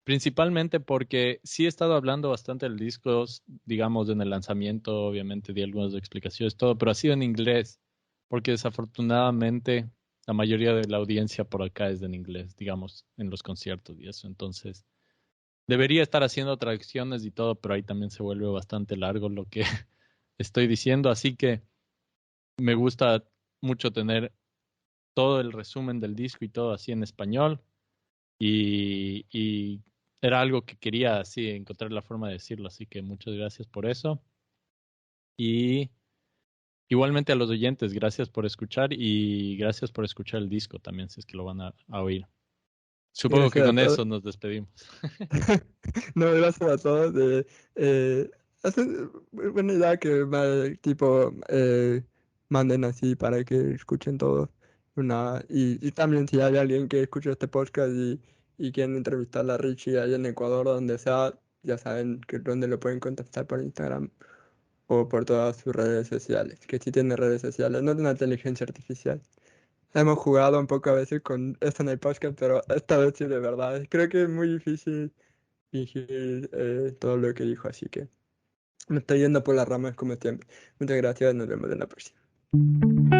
Principalmente porque sí he estado hablando bastante del disco, digamos, en el lanzamiento, obviamente di algunas explicaciones, todo, pero ha sido en inglés, porque desafortunadamente la mayoría de la audiencia por acá es en inglés, digamos, en los conciertos y eso. Entonces, debería estar haciendo traducciones y todo, pero ahí también se vuelve bastante largo lo que estoy diciendo, así que me gusta mucho tener todo el resumen del disco y todo así en español y era algo que quería así encontrar la forma de decirlo, así que muchas gracias por eso. Y igualmente a los oyentes, gracias por escuchar y gracias por escuchar el disco también, si es que lo van a oír. Supongo que Gracias a con todos. eso nos despedimos. No, gracias a todos. Eh, es buena idea que tipo manden así para que escuchen todos. Y también si hay alguien que escucha este podcast y quieren entrevistar a Richie allá en Ecuador, donde sea, ya saben que dónde lo pueden contactar por Instagram o por todas sus redes sociales, que sí tiene redes sociales, no tiene inteligencia artificial. Hemos jugado un poco a veces con esto en el podcast, pero esta vez sí de verdad. Creo que es muy difícil fingir todo lo que dijo, así que me estoy yendo por las ramas como siempre. Muchas gracias, nos vemos en la próxima.